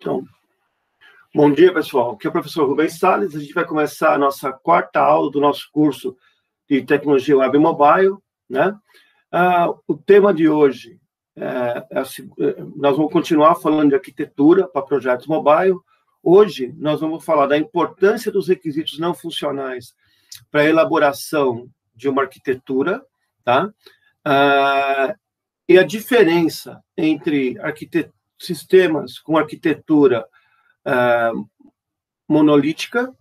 Então, bom dia, pessoal. Aqui é o professor Rubens Salles. A gente vai começar a nossa quarta aula do nosso curso de Tecnologia Web e Mobile, né? O tema de hoje, nós vamos continuar falando de arquitetura para projetos mobile. Hoje, nós vamos falar da importância dos requisitos não funcionais para a elaboração de uma arquitetura, tá? E a diferença entre sistemas com arquitetura monolítica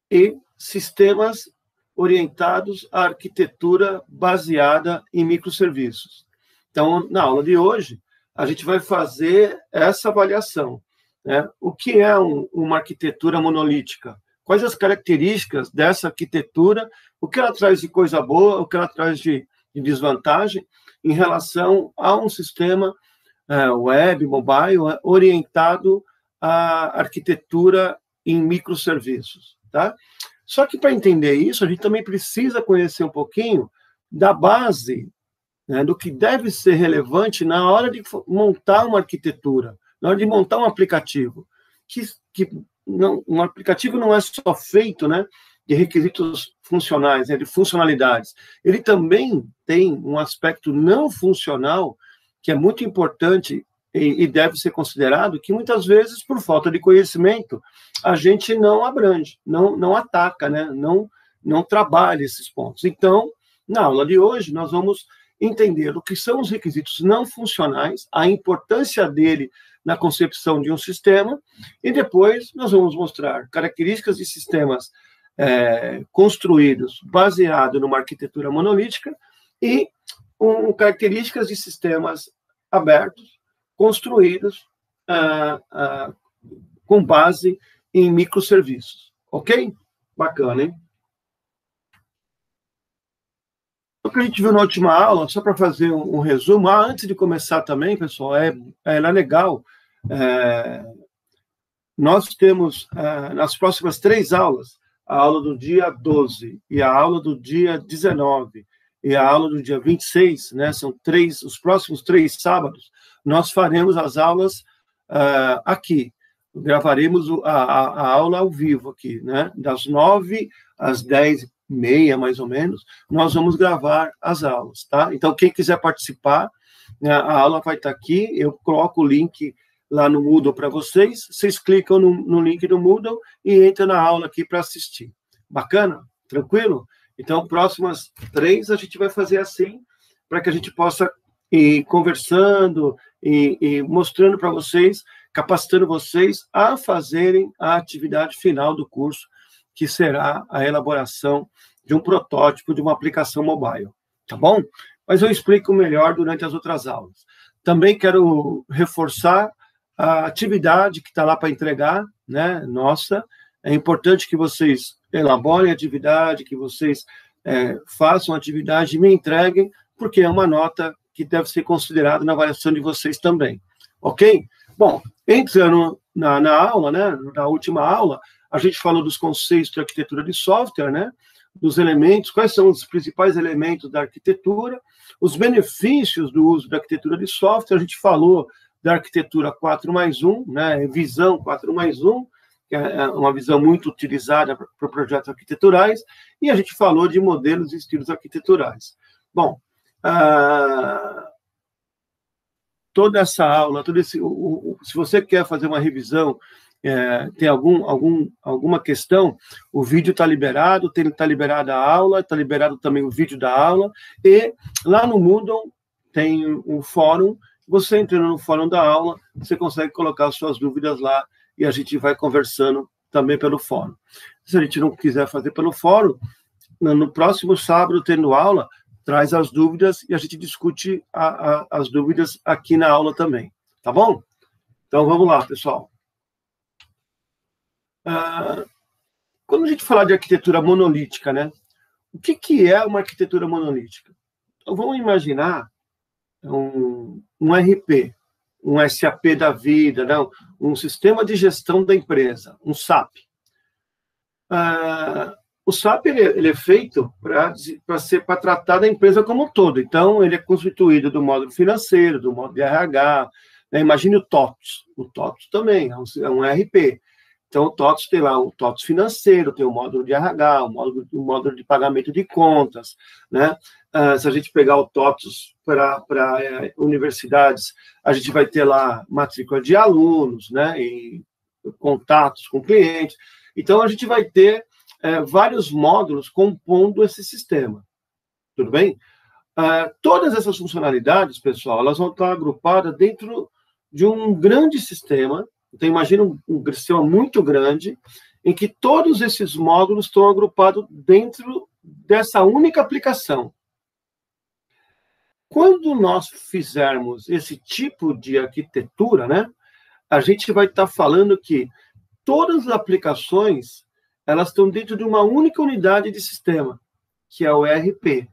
e sistemas orientados à arquitetura baseada em microserviços. Então, na aula de hoje, a gente vai fazer essa avaliação, né? O que é uma arquitetura monolítica? Quais as características dessa arquitetura? O que ela traz de coisa boa? O que ela traz de desvantagem em relação a um sistema web, mobile, orientado à arquitetura em microserviços, tá? Só que para entender isso, a gente também precisa conhecer um pouquinho da base, né, do que deve ser relevante na hora de montar uma arquitetura, na hora de montar um aplicativo. Um aplicativo não é só feito, né, de requisitos funcionais, né, de funcionalidades. Ele também tem um aspecto não funcional que é muito importante e deve ser considerado, que muitas vezes, por falta de conhecimento, a gente não abrange, não ataca, né? não trabalha esses pontos. Então, na aula de hoje, nós vamos entender o que são os requisitos não funcionais, a importância dele na concepção de um sistema, e depois nós vamos mostrar características de sistemas construídos baseado numa arquitetura monolítica e características de sistemas abertos, construídos com base em microserviços. Ok? Bacana, hein? O que a gente viu na última aula, só para fazer um resumo, antes de começar também, pessoal, é legal, nós temos, nas próximas 3 aulas, a aula do dia 12 e a aula do dia 19, e a aula do dia 26, né, são os próximos 3 sábados, nós faremos as aulas aqui, gravaremos a aula ao vivo aqui, né, das 9 às 10h30, mais ou menos, nós vamos gravar as aulas, tá? Então, quem quiser participar, né, a aula vai estar aqui, eu coloco o link lá no Moodle para vocês clicam no link do Moodle e entram na aula aqui para assistir. Bacana? Tranquilo? Então, próximas 3 a gente vai fazer assim, para que a gente possa ir conversando e mostrando para vocês, capacitando vocês a fazerem a atividade final do curso, que será a elaboração de um protótipo de uma aplicação mobile, tá bom? Mas eu explico melhor durante as outras aulas. Também quero reforçar a atividade que está lá para entregar, né? Nossa, é importante que vocês elaborem a atividade, que vocês façam a atividade e me entreguem, porque é uma nota que deve ser considerada na avaliação de vocês também, ok? Bom, entrando na aula, né, na última aula, a gente falou dos conceitos de arquitetura de software, né, dos elementos, quais são os principais elementos da arquitetura, os benefícios do uso da arquitetura de software, a gente falou da arquitetura 4+1, né, visão 4+1, que é uma visão muito utilizada para projetos arquiteturais, e a gente falou de modelos e estilos arquiteturais. Bom, toda essa aula, se você quer fazer uma revisão, tem alguma questão, o vídeo está liberado, está liberada a aula, está liberado também o vídeo da aula, e lá no Moodle tem um fórum, você entrando no fórum da aula, você consegue colocar as suas dúvidas lá, e a gente vai conversando também pelo fórum. Se a gente não quiser fazer pelo fórum, no próximo sábado, tendo aula, traz as dúvidas e a gente discute as dúvidas aqui na aula também, tá bom? Então, vamos lá, pessoal. Quando a gente falar de arquitetura monolítica, né? O que é uma arquitetura monolítica? Então, vamos imaginar um RP, um SAP da vida, não, um sistema de gestão da empresa, um SAP. O SAP ele é feito para tratar da empresa como um todo. Então, ele é constituído do módulo financeiro, do módulo de RH, né? Imagine o TOTS. O TOTS também é um ERP. Então, o TOTS tem lá o TOTS financeiro, tem o módulo de RH, o módulo de pagamento de contas, né? Se a gente pegar o TOTS para universidades, a gente vai ter lá matrícula de alunos, né? E contatos com clientes. Então, a gente vai ter vários módulos compondo esse sistema. Tudo bem? Todas essas funcionalidades, pessoal, elas vão estar agrupadas dentro de um grande sistema. Então, imagina um sistema muito grande, em que todos esses módulos estão agrupados dentro dessa única aplicação. Quando nós fizermos esse tipo de arquitetura, né, a gente vai estar falando que todas as aplicações, elas estão dentro de uma única unidade de sistema, que é o ERP.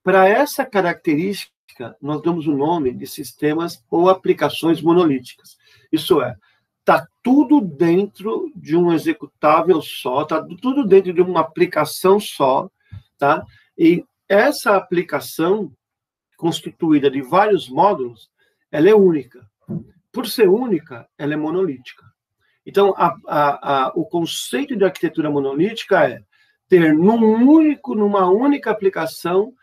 Para essa característica, nós damos o nome de sistemas ou aplicações monolíticas. Isso é, está tudo dentro de um executável só, está tudo dentro de uma aplicação só, tá? E essa aplicação, constituída de vários módulos, ela é única. Por ser única, ela é monolítica. Então, o conceito de arquitetura monolítica é ter numa única aplicação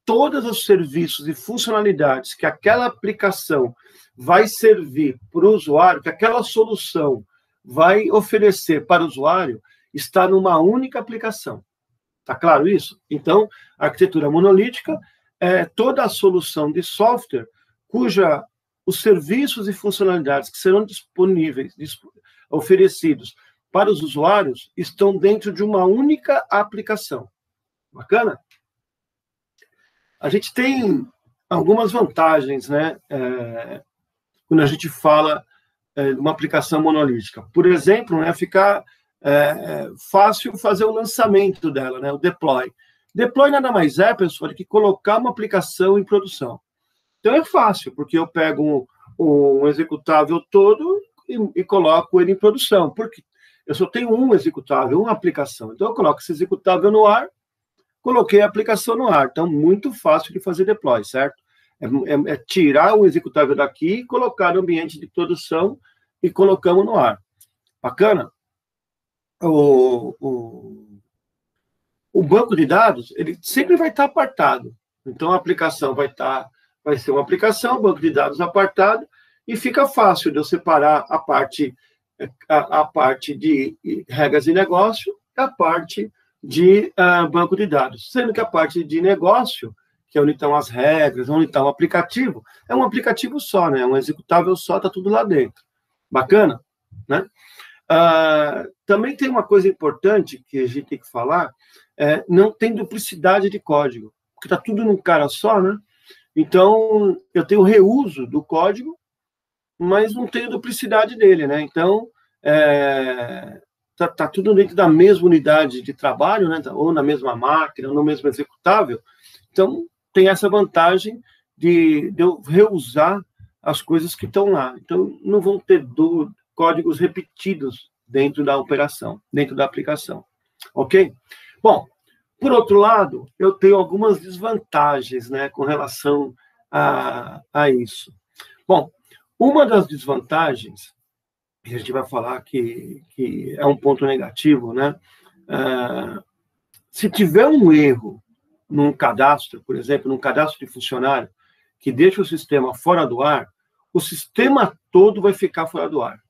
todos os serviços e funcionalidades que aquela aplicação vai servir para o usuário, que aquela solução vai oferecer para o usuário, está numa única aplicação. Está claro isso? Então, a arquitetura monolítica é toda a solução de software os serviços e funcionalidades que serão disponíveis, oferecidos para os usuários, estão dentro de uma única aplicação. Bacana? A gente tem algumas vantagens, né? Quando a gente fala de uma aplicação monolítica. Por exemplo, né, ficar fácil fazer o lançamento dela, né, o deploy. Deploy nada mais é, pessoal, do que colocar uma aplicação em produção. Então é fácil, porque eu pego um executável todo e coloco ele em produção. Porque eu só tenho um executável, uma aplicação. Então eu coloco esse executável no ar, coloquei a aplicação no ar. Então, muito fácil de fazer deploy, certo? É tirar o executável daqui e colocar no ambiente de produção e colocamos no ar. Bacana? O banco de dados, ele sempre vai estar apartado. Então, a aplicação vai ser uma aplicação, o banco de dados apartado, e fica fácil de eu separar a parte de regras de negócio e a parte de banco de dados. Sendo que a parte de negócio, que é onde estão as regras, onde está o aplicativo, é um aplicativo só, né? Um executável só, está tudo lá dentro. Bacana? Né? Também tem uma coisa importante que a gente tem que falar, não tem duplicidade de código, porque está tudo num cara só, né? Então, eu tenho reuso do código, mas não tenho duplicidade dele, né? Então, tá tudo dentro da mesma unidade de trabalho, né? Ou na mesma máquina, ou no mesmo executável. Então, tem essa vantagem de eu reusar as coisas que estão lá. Então, não vão ter códigos repetidos dentro da operação, dentro da aplicação. Ok? Bom, por outro lado, eu tenho algumas desvantagens, né, com relação a isso. Bom, uma das desvantagens, que a gente vai falar que é um ponto negativo, né? Se tiver um erro num cadastro, por exemplo, num cadastro de funcionário, que deixa o sistema fora do ar, o sistema todo vai ficar fora do ar.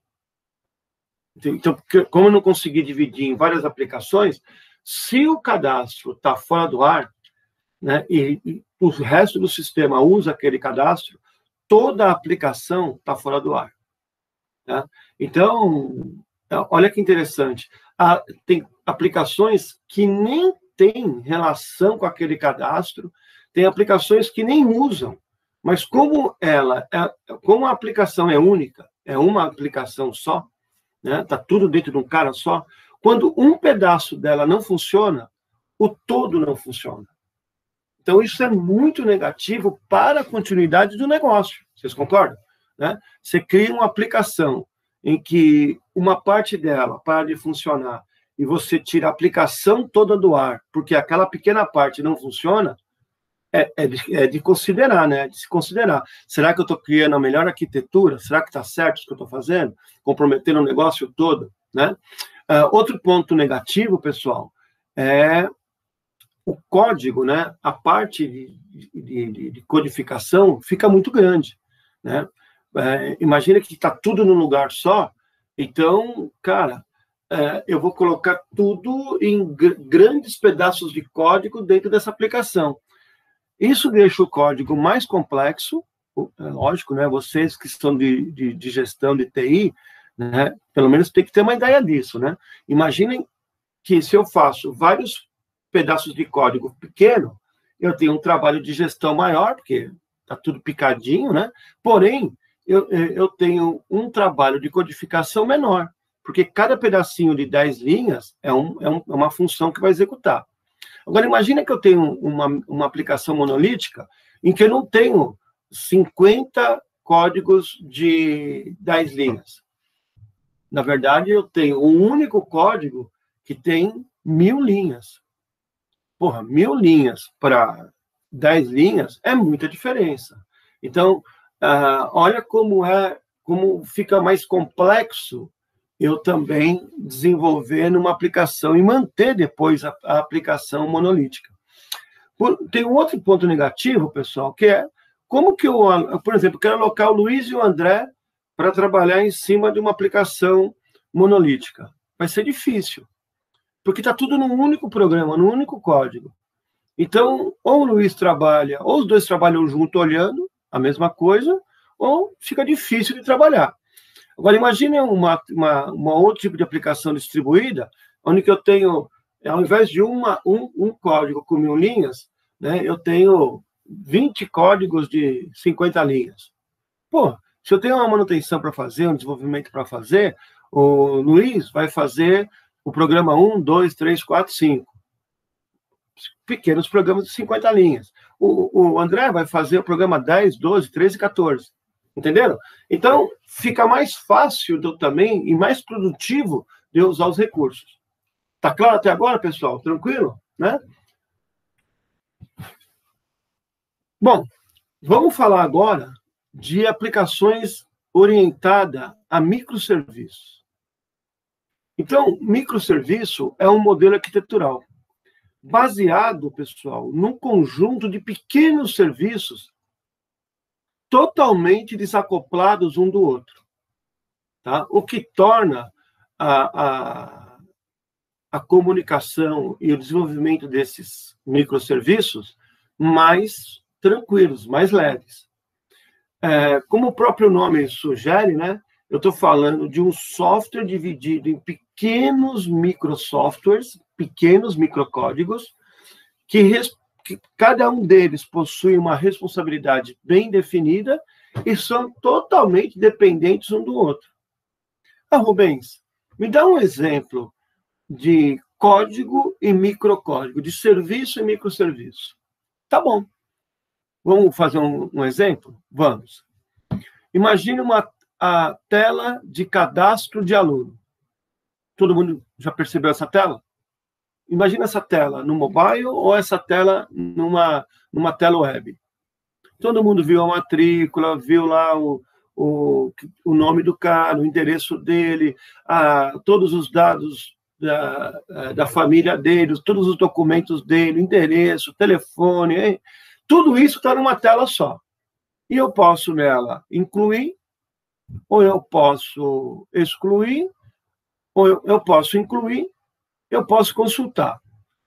Então, como eu não consegui dividir em várias aplicações, se o cadastro está fora do ar, né, e o resto do sistema usa aquele cadastro, toda a aplicação está fora do ar. Tá? Então, olha que interessante. Tem aplicações que nem têm relação com aquele cadastro, tem aplicações que nem usam, mas como a aplicação é única, é uma aplicação só, né, tá tudo dentro de um cara só, quando um pedaço dela não funciona, o todo não funciona. Então, isso é muito negativo para a continuidade do negócio. Vocês concordam? Né? Você cria uma aplicação em que uma parte dela para de funcionar e você tira a aplicação toda do ar, porque aquela pequena parte não funciona, É de considerar, né? De se considerar. Será que eu estou criando a melhor arquitetura? Será que está certo o que eu estou fazendo? Comprometendo o negócio todo, né? Outro ponto negativo, pessoal, é o código, né? A parte de codificação fica muito grande, né? Imagina que está tudo num lugar só, então, cara, eu vou colocar tudo em grandes pedaços de código dentro dessa aplicação. Isso deixa o código mais complexo, lógico, né? Vocês que estão de gestão de TI, né? Pelo menos tem que ter uma ideia disso, né? Imaginem que se eu faço vários pedaços de código pequeno, eu tenho um trabalho de gestão maior, porque está tudo picadinho, né? Porém, eu tenho um trabalho de codificação menor, porque cada pedacinho de 10 linhas é uma função que vai executar. Agora, imagina que eu tenho uma aplicação monolítica em que eu não tenho 50 códigos de 10 linhas. Na verdade, eu tenho um único código que tem 1000 linhas. Porra, 1000 linhas para 10 linhas é muita diferença. Então, olha como fica mais complexo eu também desenvolver numa aplicação e manter depois a aplicação monolítica. Tem um outro ponto negativo, pessoal, que é como que eu, por exemplo, quero alocar o Luiz e o André para trabalhar em cima de uma aplicação monolítica. Vai ser difícil, porque está tudo num único programa, num único código. Então, ou o Luiz trabalha, ou os dois trabalham junto olhando a mesma coisa, ou fica difícil de trabalhar. Agora, imagine uma outro tipo de aplicação distribuída, onde que eu tenho, ao invés de um código com 1000 linhas, né, eu tenho 20 códigos de 50 linhas. Pô, se eu tenho uma manutenção para fazer, um desenvolvimento para fazer, o Luiz vai fazer o programa 1, 2, 3, 4, 5. Pequenos programas de 50 linhas. O André vai fazer o programa 10, 12, 13, 14. Entenderam? Então, fica mais fácil também e mais produtivo de eu usar os recursos. Tá claro até agora, pessoal? Tranquilo? Né? Bom, vamos falar agora de aplicações orientadas a microserviços. Então, microserviço é um modelo arquitetural baseado, pessoal, num conjunto de pequenos serviços totalmente desacoplados um do outro, tá? O que torna a comunicação e o desenvolvimento desses microserviços mais tranquilos, mais leves. Como o próprio nome sugere, né? Eu estou falando de um software dividido em pequenos microsoftwares, pequenos microcódigos, que cada um deles possui uma responsabilidade bem definida e são totalmente dependentes um do outro. Rubens, me dá um exemplo de código e microcódigo, de serviço e microserviço. Tá bom. Vamos fazer um exemplo? Vamos. Imagine a tela de cadastro de aluno. Todo mundo já percebeu essa tela? Imagina essa tela no mobile ou essa tela numa tela web. Todo mundo viu a matrícula, viu lá o nome do cara, o endereço dele, todos os dados da família dele, todos os documentos dele, endereço, telefone, hein? Tudo isso está numa tela só. E eu posso nela incluir, ou eu posso excluir, ou eu posso incluir, eu posso consultar.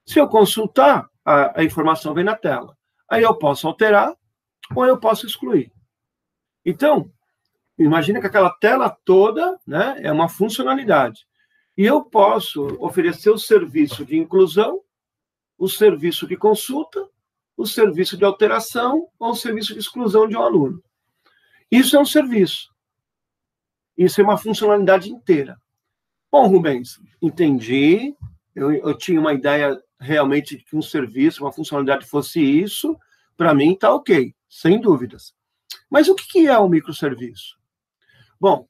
Se eu consultar, a informação vem na tela. Aí eu posso alterar ou eu posso excluir. Então, imagina que aquela tela toda, né, é uma funcionalidade. E eu posso oferecer o serviço de inclusão, o serviço de consulta, o serviço de alteração ou o serviço de exclusão de um aluno. Isso é um serviço. Isso é uma funcionalidade inteira. Bom, Rubens, entendi. Eu tinha uma ideia realmente de que um serviço, uma funcionalidade fosse isso. Para mim, está ok, sem dúvidas. Mas o que é um microserviço? Bom,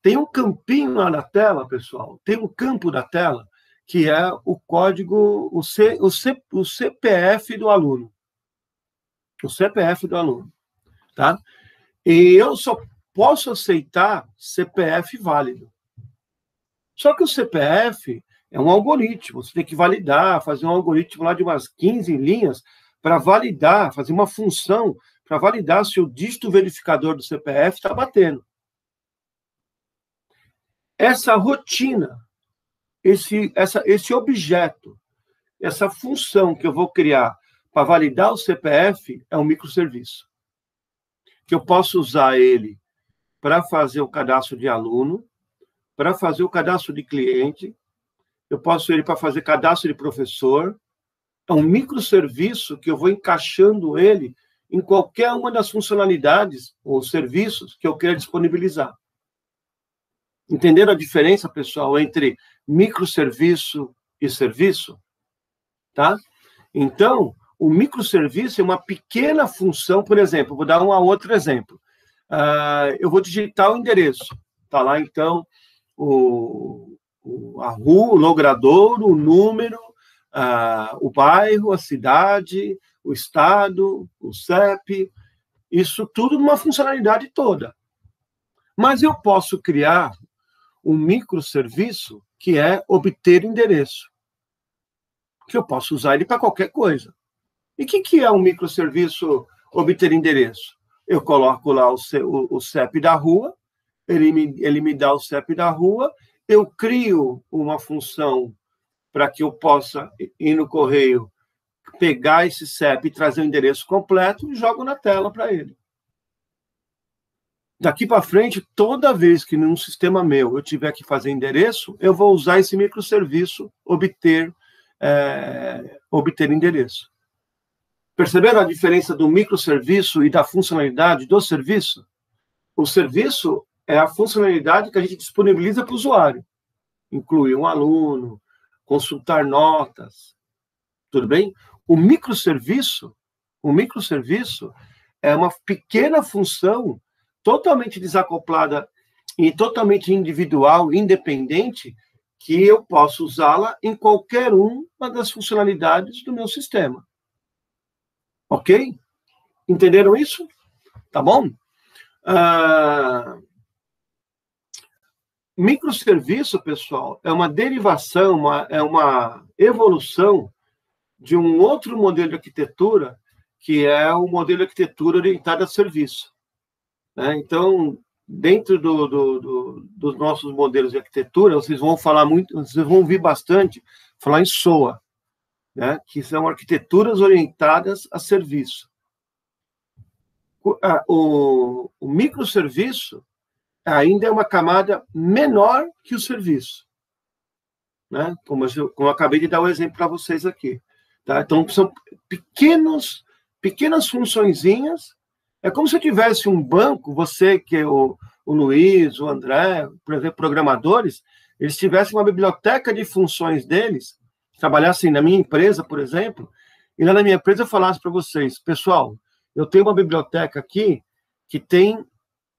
tem um campinho lá na tela, pessoal. Tem um campo da tela que é o código, o CPF do aluno. o CPF do aluno, tá? E eu só posso aceitar CPF válido. Só que o CPF é um algoritmo, você tem que validar, fazer um algoritmo lá de umas 15 linhas para validar, fazer uma função para validar se o dígito verificador do CPF está batendo. Essa rotina, esse objeto, essa função que eu vou criar para validar o CPF é um microserviço. Que eu posso usar ele para fazer o cadastro de aluno, para fazer o cadastro de cliente, eu posso usar ele para fazer cadastro de professor. É um microserviço que eu vou encaixando ele em qualquer uma das funcionalidades ou serviços que eu queira disponibilizar. Entenderam a diferença, pessoal, entre microserviço e serviço? Tá? Então, o microserviço é uma pequena função, por exemplo, vou dar um outro exemplo. Eu vou digitar o endereço. Está lá, então, a rua, o logradouro, o número, o bairro, a cidade, o estado, o CEP, isso tudo numa funcionalidade toda. Mas eu posso criar um microserviço que é obter endereço, que eu posso usar ele para qualquer coisa. E o que é um microserviço obter endereço? Eu coloco lá o CEP da rua, ele me dá o CEP da rua, eu crio uma função para que eu possa ir no correio, pegar esse CEP e trazer o endereço completo e jogo na tela para ele. Daqui para frente, toda vez que num sistema meu eu tiver que fazer endereço, eu vou usar esse microserviço obter endereço. Perceberam a diferença do microserviço e da funcionalidade do serviço? O serviço é a funcionalidade que a gente disponibiliza para o usuário. Incluir um aluno, consultar notas, tudo bem? O microserviço é uma pequena função totalmente desacoplada e totalmente individual, independente, que eu posso usá-la em qualquer uma das funcionalidades do meu sistema. Ok? Entenderam isso? Tá bom? Microserviço, pessoal, é uma derivação, é uma evolução de um outro modelo de arquitetura, que é o modelo de arquitetura orientada a serviço. Né? Então, dentro dos nossos modelos de arquitetura, vocês vão ouvir bastante falar em SOA, né? Que são arquiteturas orientadas a serviço. O microserviço ainda é uma camada menor que o serviço, né? Como eu acabei de dar um exemplo para vocês aqui. Tá? Então, são pequenas funçõezinhas. É como se eu tivesse um banco, você, que é o Luiz, o André, por exemplo, programadores, eles tivessem uma biblioteca de funções deles, trabalhassem na minha empresa, por exemplo, e lá na minha empresa eu falasse para vocês, pessoal, eu tenho uma biblioteca aqui que tem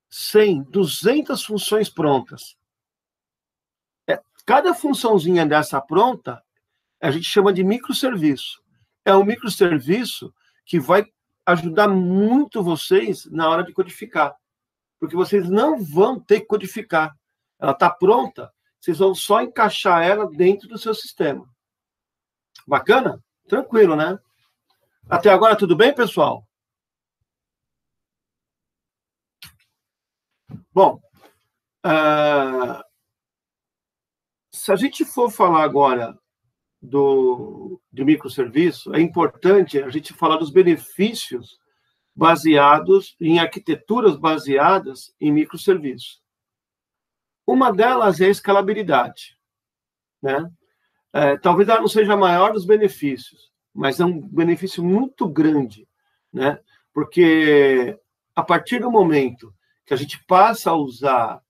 100, 200 funções prontas. Cada funçãozinha dessa pronta, a gente chama de microserviço. É um microserviço que vai ajudar muito vocês na hora de codificar. Porque vocês não vão ter que codificar. Ela está pronta, vocês vão só encaixar ela dentro do seu sistema. Bacana? Tranquilo, né? Até agora tudo bem, pessoal? Bom, se a gente for falar agora de microserviço, é importante a gente falar dos benefícios baseados em arquiteturas baseadas em microserviços. Uma delas é a escalabilidade, né? Talvez ela não seja a maior dos benefícios, mas é um benefício muito grande, né? Porque a partir do momento que a gente passa a usar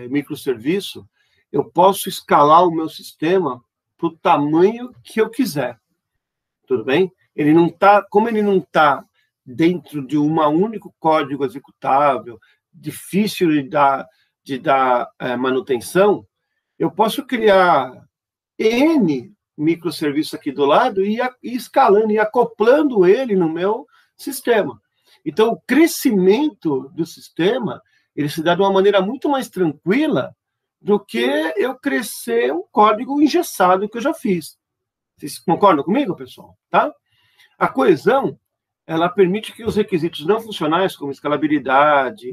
microserviço, eu posso escalar o meu sistema para o tamanho que eu quiser. Tudo bem? Como ele não está dentro de um único código executável, difícil de dar manutenção, eu posso criar N microserviços aqui do lado e ir escalando, e acoplando ele no meu sistema. Então, o crescimento do sistema, ele se dá de uma maneira muito mais tranquila do que eu crescer um código engessado que eu já fiz. Vocês concordam comigo, pessoal? Tá? A coesão, ela permite que os requisitos não funcionais, como escalabilidade,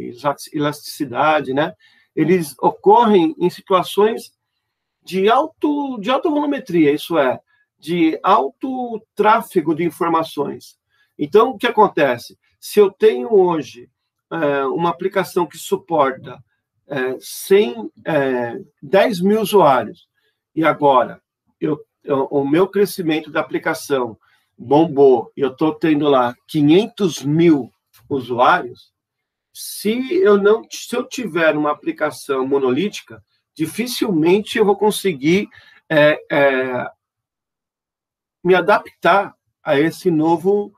elasticidade, né, eles ocorrem em situações de alta volumetria, isso é, de alto tráfego de informações. Então, o que acontece? Se eu tenho hoje uma aplicação que suporta 10 mil usuários, e agora o meu crescimento da aplicação bombou, e eu estou tendo lá 500 mil usuários, se eu tiver uma aplicação monolítica, dificilmente eu vou conseguir me adaptar a esse novo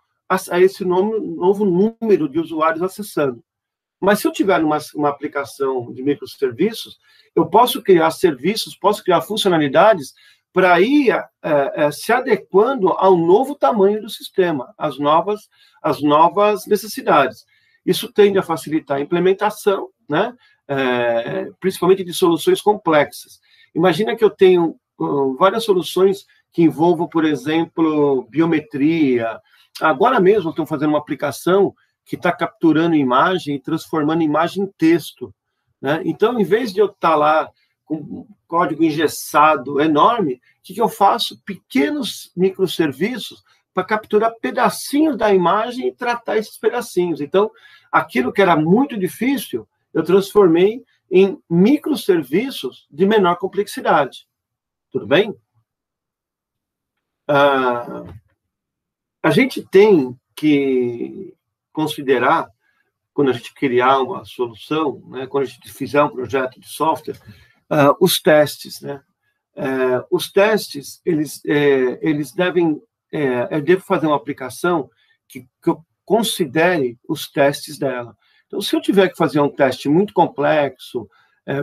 número de usuários acessando. Mas se eu tiver uma aplicação de microserviços, eu posso criar serviços, posso criar funcionalidades para ir se adequando ao novo tamanho do sistema, às novas necessidades. Isso tende a facilitar a implementação, né? Principalmente de soluções complexas. Imagina que eu tenho várias soluções que envolvam, por exemplo, biometria. Agora mesmo estou fazendo uma aplicação que está capturando imagem e transformando imagem em texto, né? Então, em vez de eu estar lá com um código engessado enorme, o que eu faço? Pequenos microserviços para capturar pedacinhos da imagem e tratar esses pedacinhos. Então, aquilo que era muito difícil, eu transformei em microserviços de menor complexidade. Tudo bem? A gente tem que considerar, quando a gente criar uma solução, né, quando a gente fizer um projeto de software, os testes, né? Os testes, eles devem... eu devo fazer uma aplicação que eu considere os testes dela. Então, se eu tiver que fazer um teste muito complexo,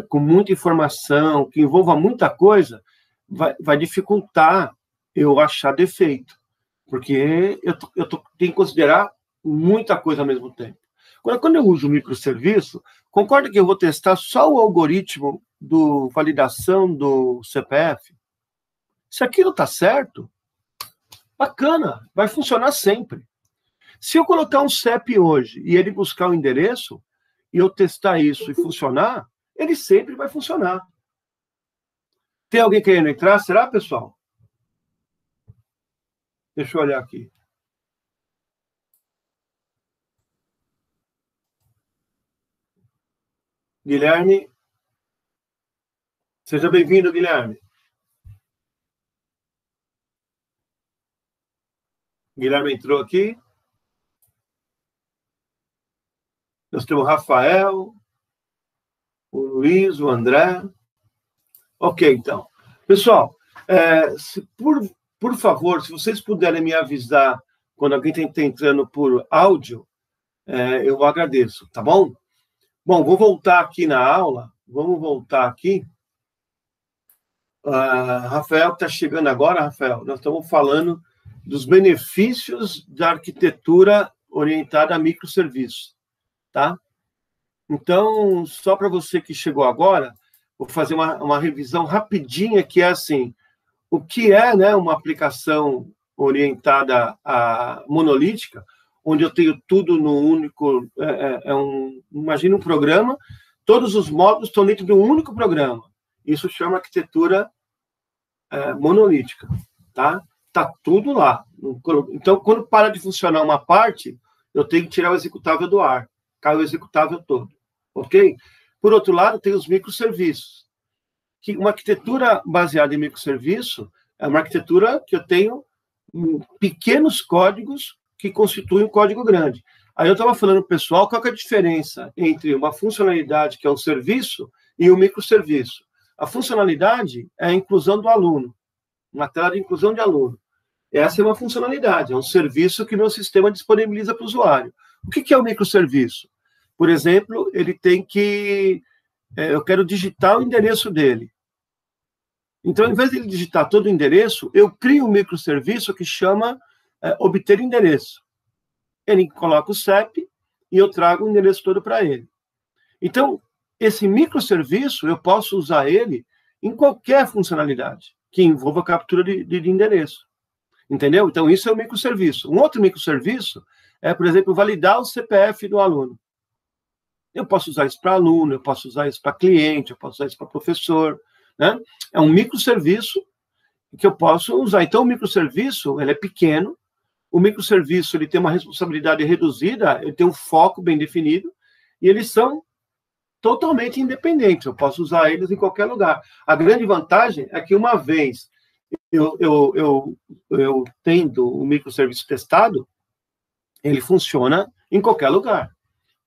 com muita informação, que envolva muita coisa, vai dificultar eu achar defeito, porque eu tenho que considerar muita coisa ao mesmo tempo. Quando eu uso o microserviço, concorda que eu vou testar só o algoritmo de validação do CPF? Se aquilo está certo, bacana, vai funcionar sempre. Se eu colocar um CEP hoje e ele buscar o endereço, e eu testar isso e funcionar, ele sempre vai funcionar. Tem alguém querendo entrar? Será, pessoal? Deixa eu olhar aqui. Guilherme. Seja bem-vindo, Guilherme. Guilherme entrou aqui. Nós temos o Rafael, o Luiz, o André. Ok, então. Pessoal, por favor, se vocês puderem me avisar quando alguém está entrando por áudio, eu agradeço, tá bom? Bom, vou voltar aqui na aula. Vamos voltar aqui. Rafael está chegando agora, Rafael. Nós estamos falando dos benefícios da arquitetura orientada a microserviços, tá? Então, só para você que chegou agora, vou fazer uma revisão rapidinha, que é assim, o que é, né, uma aplicação orientada a monolítica, onde eu tenho tudo no único... imagina um programa, todos os módulos estão dentro de um único programa. Isso chama arquitetura monolítica, tá? Tá tudo lá. Então, quando para de funcionar uma parte, eu tenho que tirar o executável do ar. Cai o executável todo, ok? Por outro lado, tem os microserviços. Uma arquitetura baseada em microserviço é uma arquitetura que eu tenho pequenos códigos que constituem um código grande. Aí eu estava falando, pessoal, qual que é a diferença entre uma funcionalidade, que é um serviço, e um microserviço? A funcionalidade é a inclusão do aluno, uma tela de inclusão de aluno. Essa é uma funcionalidade, é um serviço que meu sistema disponibiliza para o usuário. O que é o microserviço? Por exemplo, ele tem que... eu quero digitar o endereço dele. Então, ao invés de ele digitar todo o endereço, eu crio um microserviço que chama obter endereço. ele coloca o CEP e eu trago o endereço todo para ele. Então, esse microserviço, eu posso usar ele em qualquer funcionalidade que envolva captura de endereço. Entendeu? Então, isso é o microserviço. Um outro microserviço é, por exemplo, validar o CPF do aluno. Eu posso usar isso para aluno, eu posso usar isso para cliente, eu posso usar isso para professor, né? É um microserviço que eu posso usar. Então, o microserviço, ele é pequeno, o microserviço, ele tem uma responsabilidade reduzida, ele tem um foco bem definido, e eles são totalmente independentes, eu posso usar eles em qualquer lugar. A grande vantagem é que, uma vez eu tendo o microserviço testado, ele funciona em qualquer lugar,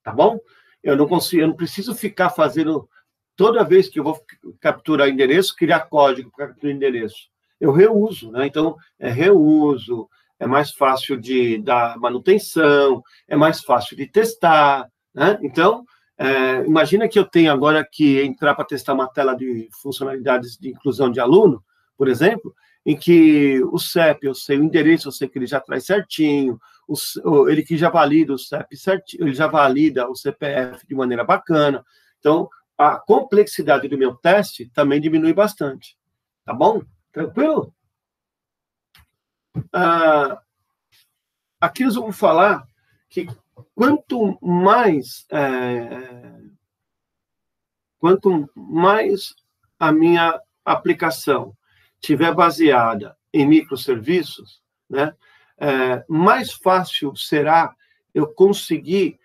tá bom? Eu não preciso ficar fazendo, toda vez que eu vou capturar endereço, criar código para capturar endereço. Eu reuso, né? Então, é reuso, é mais fácil de dar manutenção, é mais fácil de testar, né? Então, imagina que eu tenho agora que entrar para testar uma tela de funcionalidades de inclusão de aluno, por exemplo, em que o CEP, eu sei o endereço, eu sei que ele já traz certinho, ele que já valida o CEP certinho, ele já valida o CPF de maneira bacana. Então, a complexidade do meu teste também diminui bastante. Tá bom? Tranquilo? Aqui nós vamos falar que quanto mais a minha aplicação estiver baseada em microserviços, né, mais fácil será eu conseguir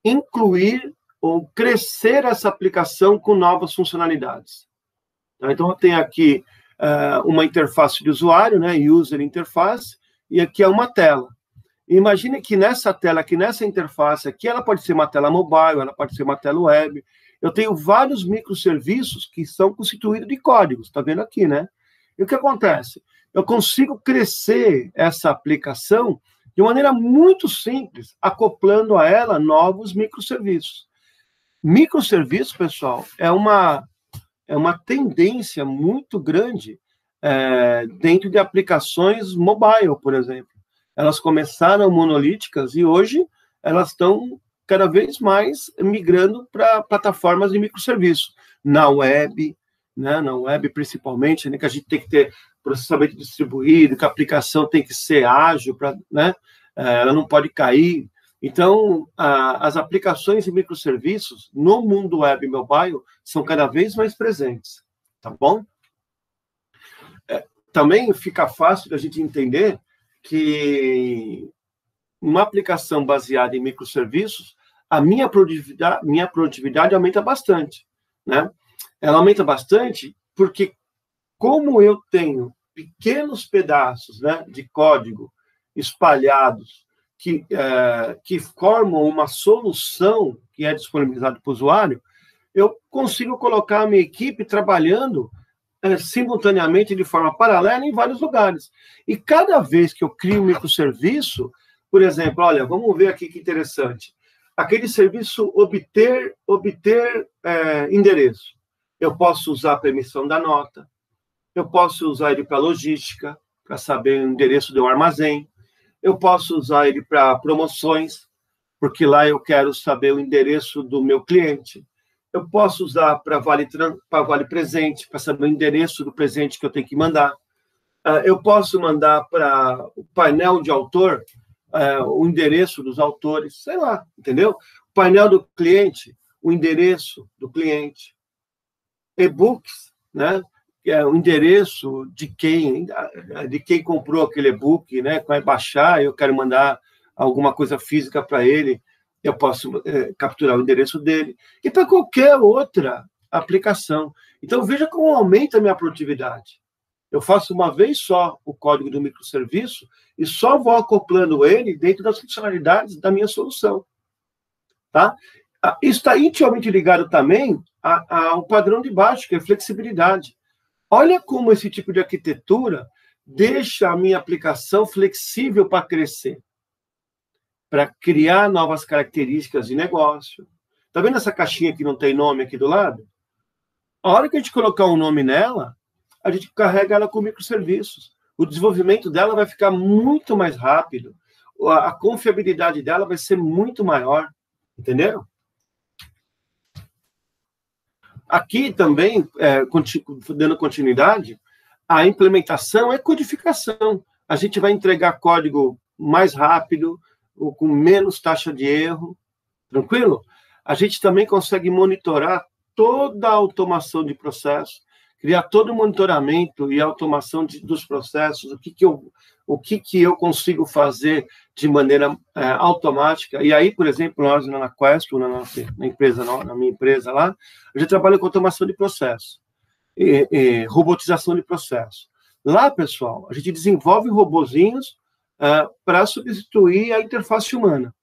incluir ou crescer essa aplicação com novas funcionalidades. Então, eu tenho aqui uma interface de usuário, né, user interface, e aqui é uma tela. Imagine que nessa tela, aqui nessa interface aqui, ela pode ser uma tela mobile, ela pode ser uma tela web. Eu tenho vários microserviços que são constituídos de códigos, está vendo aqui, né? E o que acontece? Eu consigo crescer essa aplicação de maneira muito simples, acoplando a ela novos microserviços. Microserviço, pessoal, é uma tendência muito grande dentro de aplicações mobile, por exemplo. Elas começaram monolíticas e hoje elas estão cada vez mais migrando para plataformas de microserviço. Na web, né, na web principalmente, né, que a gente tem que ter processamento distribuído, que a aplicação tem que ser ágil, né, ela não pode cair. Então, as aplicações de microserviços no mundo web e mobile são cada vez mais presentes, tá bom? Também fica fácil da gente entender que uma aplicação baseada em microserviços, a minha produtividade aumenta bastante, né? Ela aumenta bastante porque, como eu tenho pequenos pedaços, né, de código espalhados que formam uma solução que é disponibilizada para o usuário, eu consigo colocar a minha equipe trabalhando simultaneamente, de forma paralela, em vários lugares. E cada vez que eu crio um microserviço, por exemplo, olha, vamos ver aqui que interessante. Aquele serviço obter endereço. Eu posso usar para emissão da nota, eu posso usar ele para logística, para saber o endereço do armazém, eu posso usar ele para promoções, porque lá eu quero saber o endereço do meu cliente. Eu posso usar para vale presente, para saber o endereço do presente que eu tenho que mandar. Eu posso mandar para o painel de autor, o endereço dos autores, sei lá, entendeu? O painel do cliente, o endereço do cliente. E-books, né? O endereço de quem comprou aquele e-book, né? Vai baixar, eu quero mandar alguma coisa física para ele, eu posso capturar o endereço dele, e para qualquer outra aplicação. Então, veja como aumenta a minha produtividade. Eu faço uma vez só o código do microserviço e só vou acoplando ele dentro das funcionalidades da minha solução. Tá? Isso está intimamente ligado também ao padrão de baixo, que é flexibilidade. Olha como esse tipo de arquitetura deixa a minha aplicação flexível para crescer, para criar novas características de negócio. Está vendo essa caixinha que não tem nome aqui do lado? A hora que a gente colocar um nome nela, a gente carrega ela com microserviços. O desenvolvimento dela vai ficar muito mais rápido. a confiabilidade dela vai ser muito maior, entenderam? Aqui também, dando continuidade, a implementação é codificação. A gente vai entregar código mais rápido, ou com menos taxa de erro, tranquilo? A gente também consegue monitorar toda a automação de processo, criar todo o monitoramento e automação dos processos, o que eu consigo fazer de maneira automática. E aí, por exemplo, nós na Quest, na minha empresa lá, a gente trabalha com automação de processo, robotização de processo. Lá, pessoal, a gente desenvolve robozinhos para substituir a interface humana.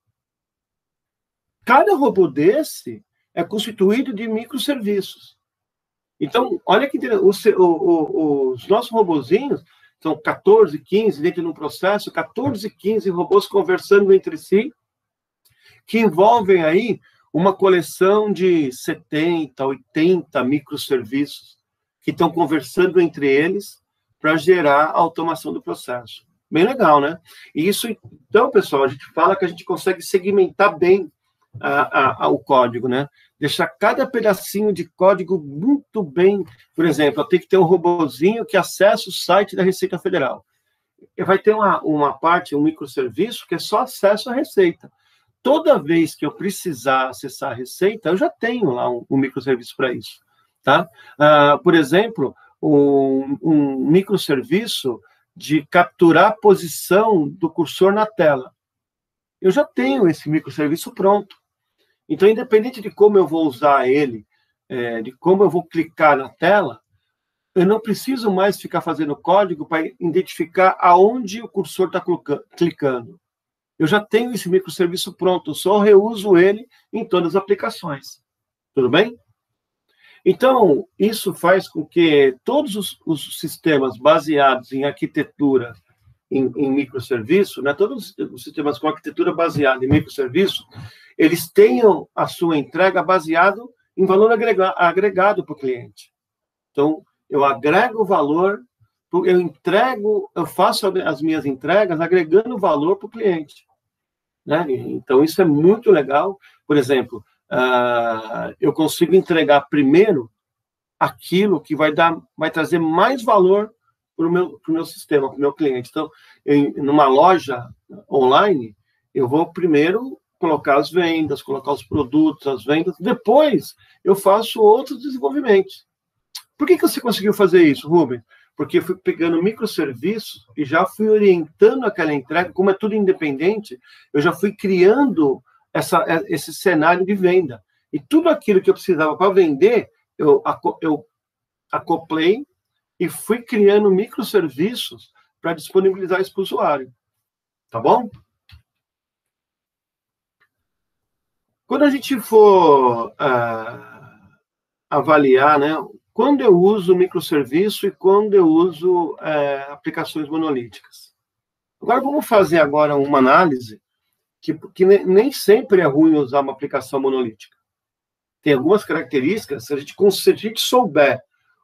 Cada robô desse é constituído de microserviços. Então, olha que interessante, os nossos robozinhos são 14, 15, dentro de um processo, 14, 15 robôs conversando entre si, que envolvem aí uma coleção de 70, 80 microserviços que estão conversando entre eles para gerar a automação do processo. Bem legal, né? E isso, então, pessoal, a gente fala que a gente consegue segmentar bem o código, né? Deixar cada pedacinho de código muito bem. Por exemplo, eu tenho que ter um robozinho que acessa o site da Receita Federal. Vai ter uma parte, um microserviço, que é só acesso à Receita. Toda vez que eu precisar acessar a Receita, eu já tenho lá um microserviço para isso, tá? Por exemplo, um microserviço de capturar a posição do cursor na tela. Eu já tenho esse microserviço pronto. Então, independente de como eu vou usar ele, de como eu vou clicar na tela, eu não preciso mais ficar fazendo código para identificar aonde o cursor está clicando. Eu já tenho esse microserviço pronto, eu só reuso ele em todas as aplicações. Tudo bem? Então, isso faz com que todos os sistemas baseados em arquitetura em microserviço, né, todos os sistemas com arquitetura baseada em microserviço, eles tenham a sua entrega baseado em valor agregado para o cliente. Então, eu agrego valor, eu faço as minhas entregas agregando valor para o cliente. Né? Então, isso é muito legal. Por exemplo, eu consigo entregar primeiro aquilo que vai trazer mais valor para o meu sistema, para o meu cliente. Então, numa loja online, eu vou primeiro colocar as vendas, colocar os produtos, as vendas, depois eu faço outros desenvolvimentos. Por que você conseguiu fazer isso, Rubens? Porque eu fui pegando microserviços e já fui orientando aquela entrega, como é tudo independente, eu já fui criando esse cenário de venda. E tudo aquilo que eu precisava para vender, eu acoplei e fui criando microserviços para disponibilizar isso para o usuário. Tá bom? Quando a gente for avaliar, né, quando eu uso microserviço e quando eu uso aplicações monolíticas. Agora, vamos fazer agora uma análise que nem sempre é ruim usar uma aplicação monolítica. Tem algumas características, se a gente souber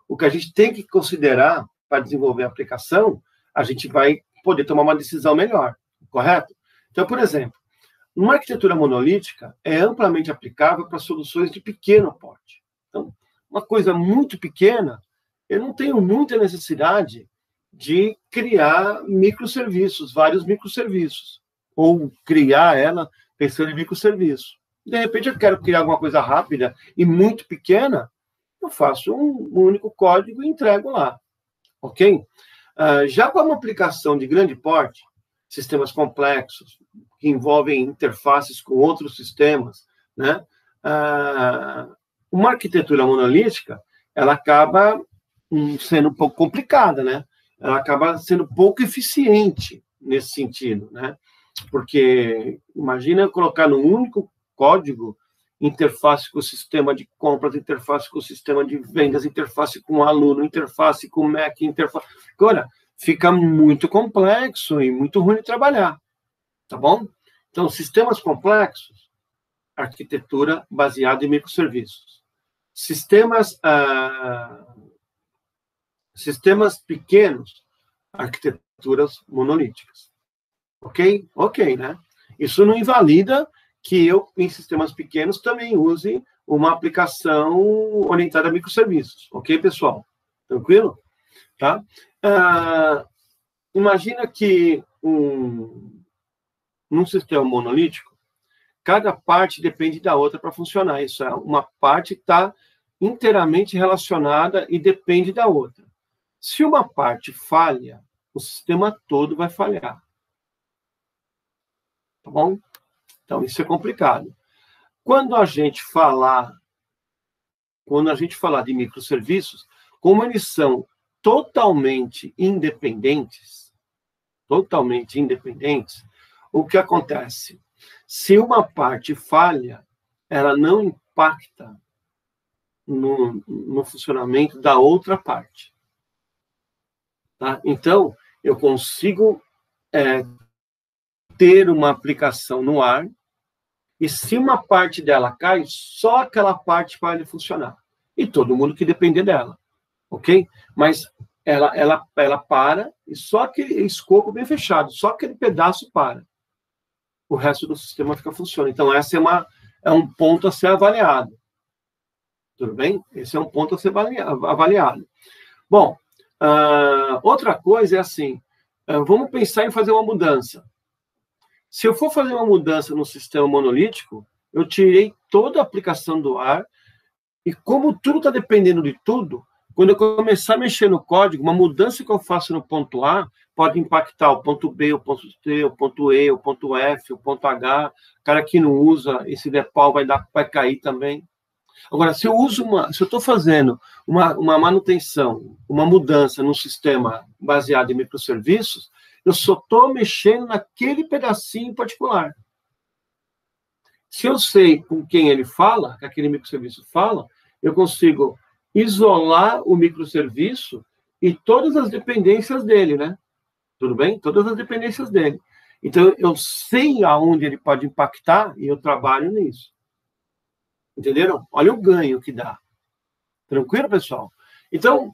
o que a gente tem que considerar para desenvolver a aplicação, a gente vai poder tomar uma decisão melhor, correto? Então, por exemplo, uma arquitetura monolítica é amplamente aplicável para soluções de pequeno porte. Então, uma coisa muito pequena, eu não tenho muita necessidade de criar microserviços, vários microserviços, ou criar ela pensando em microserviço. De repente, eu quero criar alguma coisa rápida e muito pequena, eu faço um único código e entrego lá, ok? Já para uma aplicação de grande porte, sistemas complexos, que envolvem interfaces com outros sistemas, né? Uma arquitetura monolítica, ela acaba sendo um pouco complicada, né? Ela acaba sendo pouco eficiente nesse sentido, né? Porque imagina eu colocar num único código interface com o sistema de compras, interface com o sistema de vendas, interface com o aluno, interface com o Mac, interface... Agora, fica muito complexo e muito ruim de trabalhar, tá bom? Então, sistemas complexos, arquitetura baseada em microserviços. Sistemas pequenos, arquiteturas monolíticas. Ok? Ok, né? Isso não invalida que eu, em sistemas pequenos, também use uma aplicação orientada a microserviços. Ok, pessoal? Tranquilo? Tá? Imagina que num sistema monolítico, cada parte depende da outra para funcionar. Isso é, uma parte está inteiramente relacionada e depende da outra. Se uma parte falha, o sistema todo vai falhar. Tá bom? Então, isso é complicado. Quando a gente falar de microserviços, como eles são totalmente independentes, o que acontece? Se uma parte falha, ela não impacta no funcionamento da outra parte. Tá? Então, eu consigo ter uma aplicação no ar, e se uma parte dela cai, só aquela parte vai funcionar. E todo mundo que depender dela. Ok? Mas ela para, e só aquele escopo bem fechado, só aquele pedaço para. O resto do sistema fica funcionando. Então, esse é um ponto a ser avaliado. Tudo bem? Esse é um ponto a ser avaliado. Bom, outra coisa é assim, vamos pensar em fazer uma mudança. Se eu for fazer uma mudança no sistema monolítico, eu tirei toda a aplicação do ar, e como tudo está dependendo de tudo, quando eu começar a mexer no código, uma mudança que eu faço no ponto A pode impactar o ponto B, o ponto C, o ponto E, o ponto F, o ponto H. O cara que não usa esse DEPAL vai cair também. Agora, se eu estou fazendo uma manutenção, uma mudança num sistema baseado em microserviços, eu só estou mexendo naquele pedacinho em particular. Se eu sei com quem ele fala, que aquele microserviço fala, eu consigo isolar o microserviço e todas as dependências dele, né? Tudo bem? Todas as dependências dele. Então, eu sei aonde ele pode impactar e eu trabalho nisso. Entenderam? Olha o ganho que dá. Tranquilo, pessoal? Então,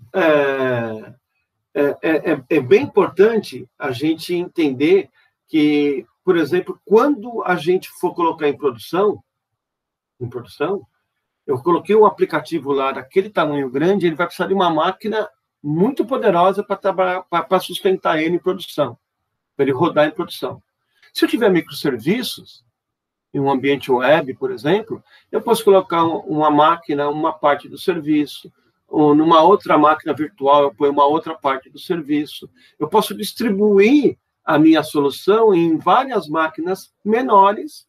é bem importante a gente entender que, por exemplo, quando a gente for colocar em produção, eu coloquei um aplicativo lá daquele tamanho grande, ele vai precisar de uma máquina muito poderosa para sustentar ele em produção, para ele rodar em produção. Se eu tiver microserviços, em um ambiente web, por exemplo, eu posso colocar uma máquina, uma parte do serviço, ou numa outra máquina virtual eu ponho uma outra parte do serviço. Eu posso distribuir a minha solução em várias máquinas menores,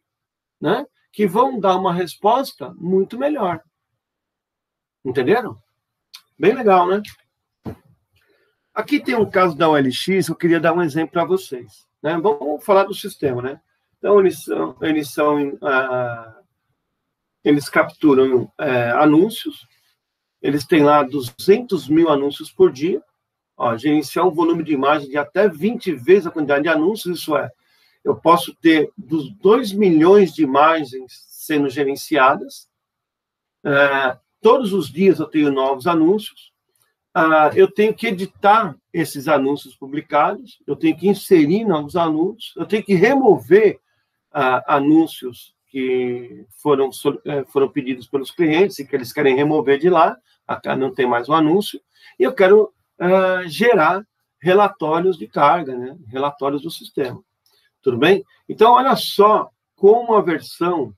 né, que vão dar uma resposta muito melhor. Entenderam? Bem legal, né? Aqui tem um caso da OLX, eu queria dar um exemplo para vocês. Né? Vamos falar do sistema, né? Então, eles capturam anúncios, eles têm lá 200 mil anúncios por dia, gerenciar um volume de imagem de até 20 vezes a quantidade de anúncios, isso é, eu posso ter 2 milhões de imagens sendo gerenciadas, todos os dias eu tenho novos anúncios, eu tenho que editar esses anúncios publicados, eu tenho que inserir novos anúncios, eu tenho que remover anúncios que foram pedidos pelos clientes e que eles querem remover de lá, não tem mais um anúncio, e eu quero gerar relatórios de carga, né? Relatórios do sistema. Tudo bem? Então, olha só como a versão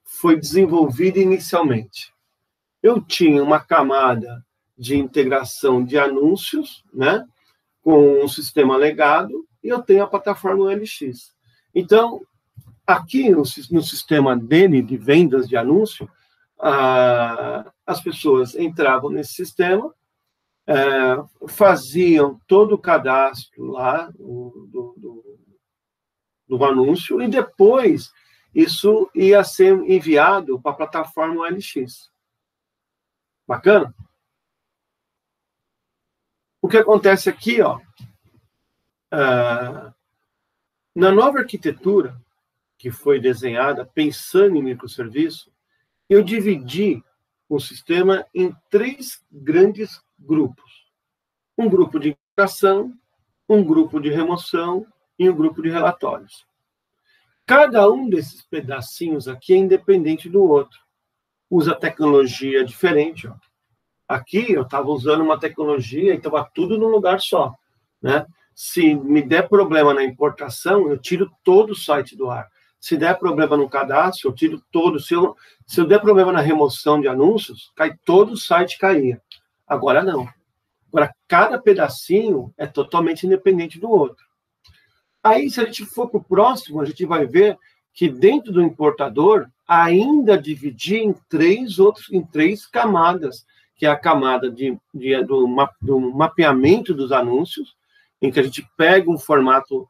foi desenvolvida inicialmente. Eu tinha uma camada de integração de anúncios, né, com um sistema legado, e eu tenho a plataforma OLX. Então, aqui no sistema dele, de vendas de anúncio, as pessoas entravam nesse sistema, faziam todo o cadastro lá do anúncio, e depois isso ia ser enviado para a plataforma OLX. Bacana? O que acontece aqui, na nova arquitetura que foi desenhada pensando em microserviço, eu dividi o sistema em 3 grandes grupos. Um grupo de integração, um grupo de remoção e um grupo de relatórios. Cada um desses pedacinhos aqui é independente do outro. Usa tecnologia diferente. Ó. Aqui eu estava usando uma tecnologia e estava tudo num lugar só. Né? Se me der problema na importação, eu tiro todo o site do ar. Se der problema no cadastro, eu tiro todo. Se eu der problema na remoção de anúncios, cai todo o site, caía. Agora não. Agora, cada pedacinho é totalmente independente do outro. Aí, se a gente for para o próximo, a gente vai ver que dentro do importador, ainda dividir em três camadas, que é a camada do mapeamento dos anúncios, em que a gente pega um formato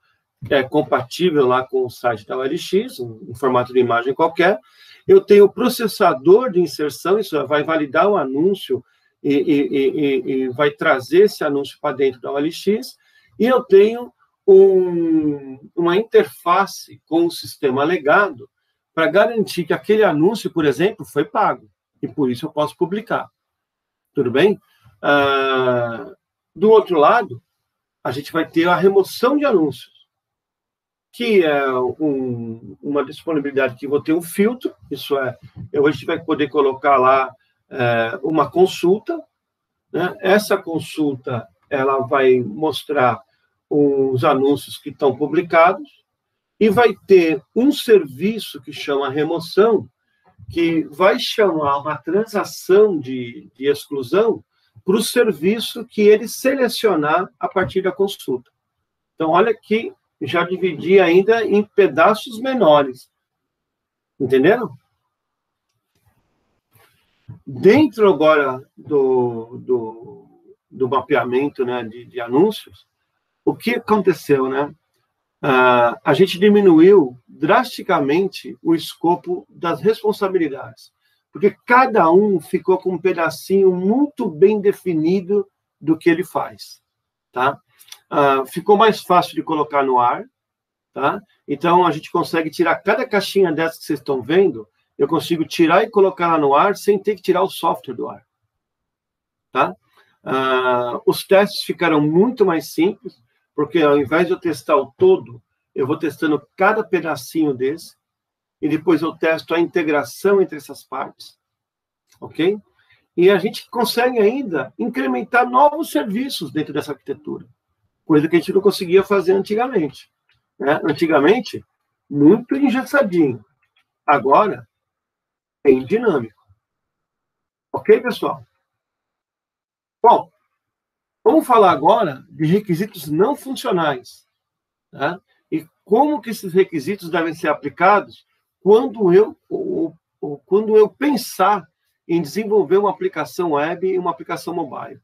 compatível lá com o site da OLX, um formato de imagem qualquer. Eu tenho o processador de inserção, isso vai validar o anúncio e vai trazer esse anúncio para dentro da OLX, e eu tenho uma interface com o sistema legado para garantir que aquele anúncio, por exemplo, foi pago, e por isso eu posso publicar. Tudo bem? Do outro lado, a gente vai ter a remoção de anúncios, que é uma disponibilidade que eu vou ter um filtro, isso é, a gente vai poder colocar lá uma consulta, né? Essa consulta, ela vai mostrar os anúncios que estão publicados, e vai ter um serviço que chama remoção, que vai chamar uma transação de exclusão para o serviço que ele selecionar a partir da consulta. Então, olha que já dividi ainda em pedaços menores. Entenderam? Dentro agora do mapeamento, né, de anúncios, o que aconteceu, né? A gente diminuiu drasticamente o escopo das responsabilidades, porque cada um ficou com um pedacinho muito bem definido do que ele faz, tá? Ficou mais fácil de colocar no ar, tá? Então, a gente consegue tirar cada caixinha dessas que vocês estão vendo, eu consigo tirar e colocar lá no ar sem ter que tirar o software do ar, tá? Os testes ficaram muito mais simples, porque ao invés de eu testar o todo, eu vou testando cada pedacinho desse, e depois eu testo a integração entre essas partes, ok? E a gente consegue ainda incrementar novos serviços dentro dessa arquitetura, coisa que a gente não conseguia fazer antigamente. Né? Antigamente, muito engessadinho. Agora, bem dinâmico. Ok, pessoal? Bom, vamos falar agora de requisitos não funcionais, tá? E como que esses requisitos devem ser aplicados quando eu pensar em desenvolver uma aplicação web e uma aplicação mobile.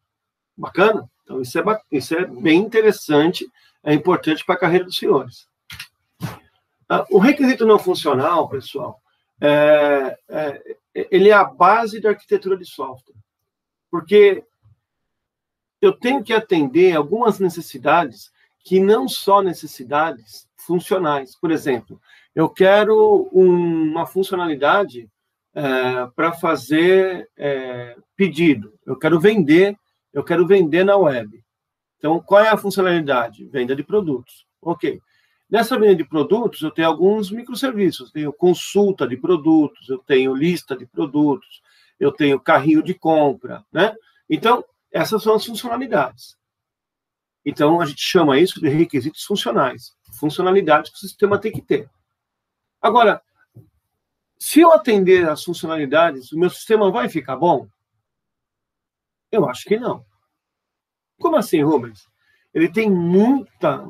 Bacana? Então, isso é bem interessante, é importante para a carreira dos senhores. O requisito não funcional, pessoal, ele é a base da arquitetura de software, porque eu tenho que atender algumas necessidades que não são necessidades funcionais. Por exemplo, eu quero uma funcionalidade para fazer pedido. Eu quero vender na web. Então, qual é a funcionalidade? Venda de produtos. Ok. Nessa venda de produtos, eu tenho alguns microserviços. Eu tenho consulta de produtos, eu tenho lista de produtos, eu tenho carrinho de compra, né? Então, essas são as funcionalidades. Então, a gente chama isso de requisitos funcionais. Funcionalidades que o sistema tem que ter. Agora, se eu atender as funcionalidades, o meu sistema vai ficar bom? Eu acho que não. Como assim, Rubens? Ele tem muita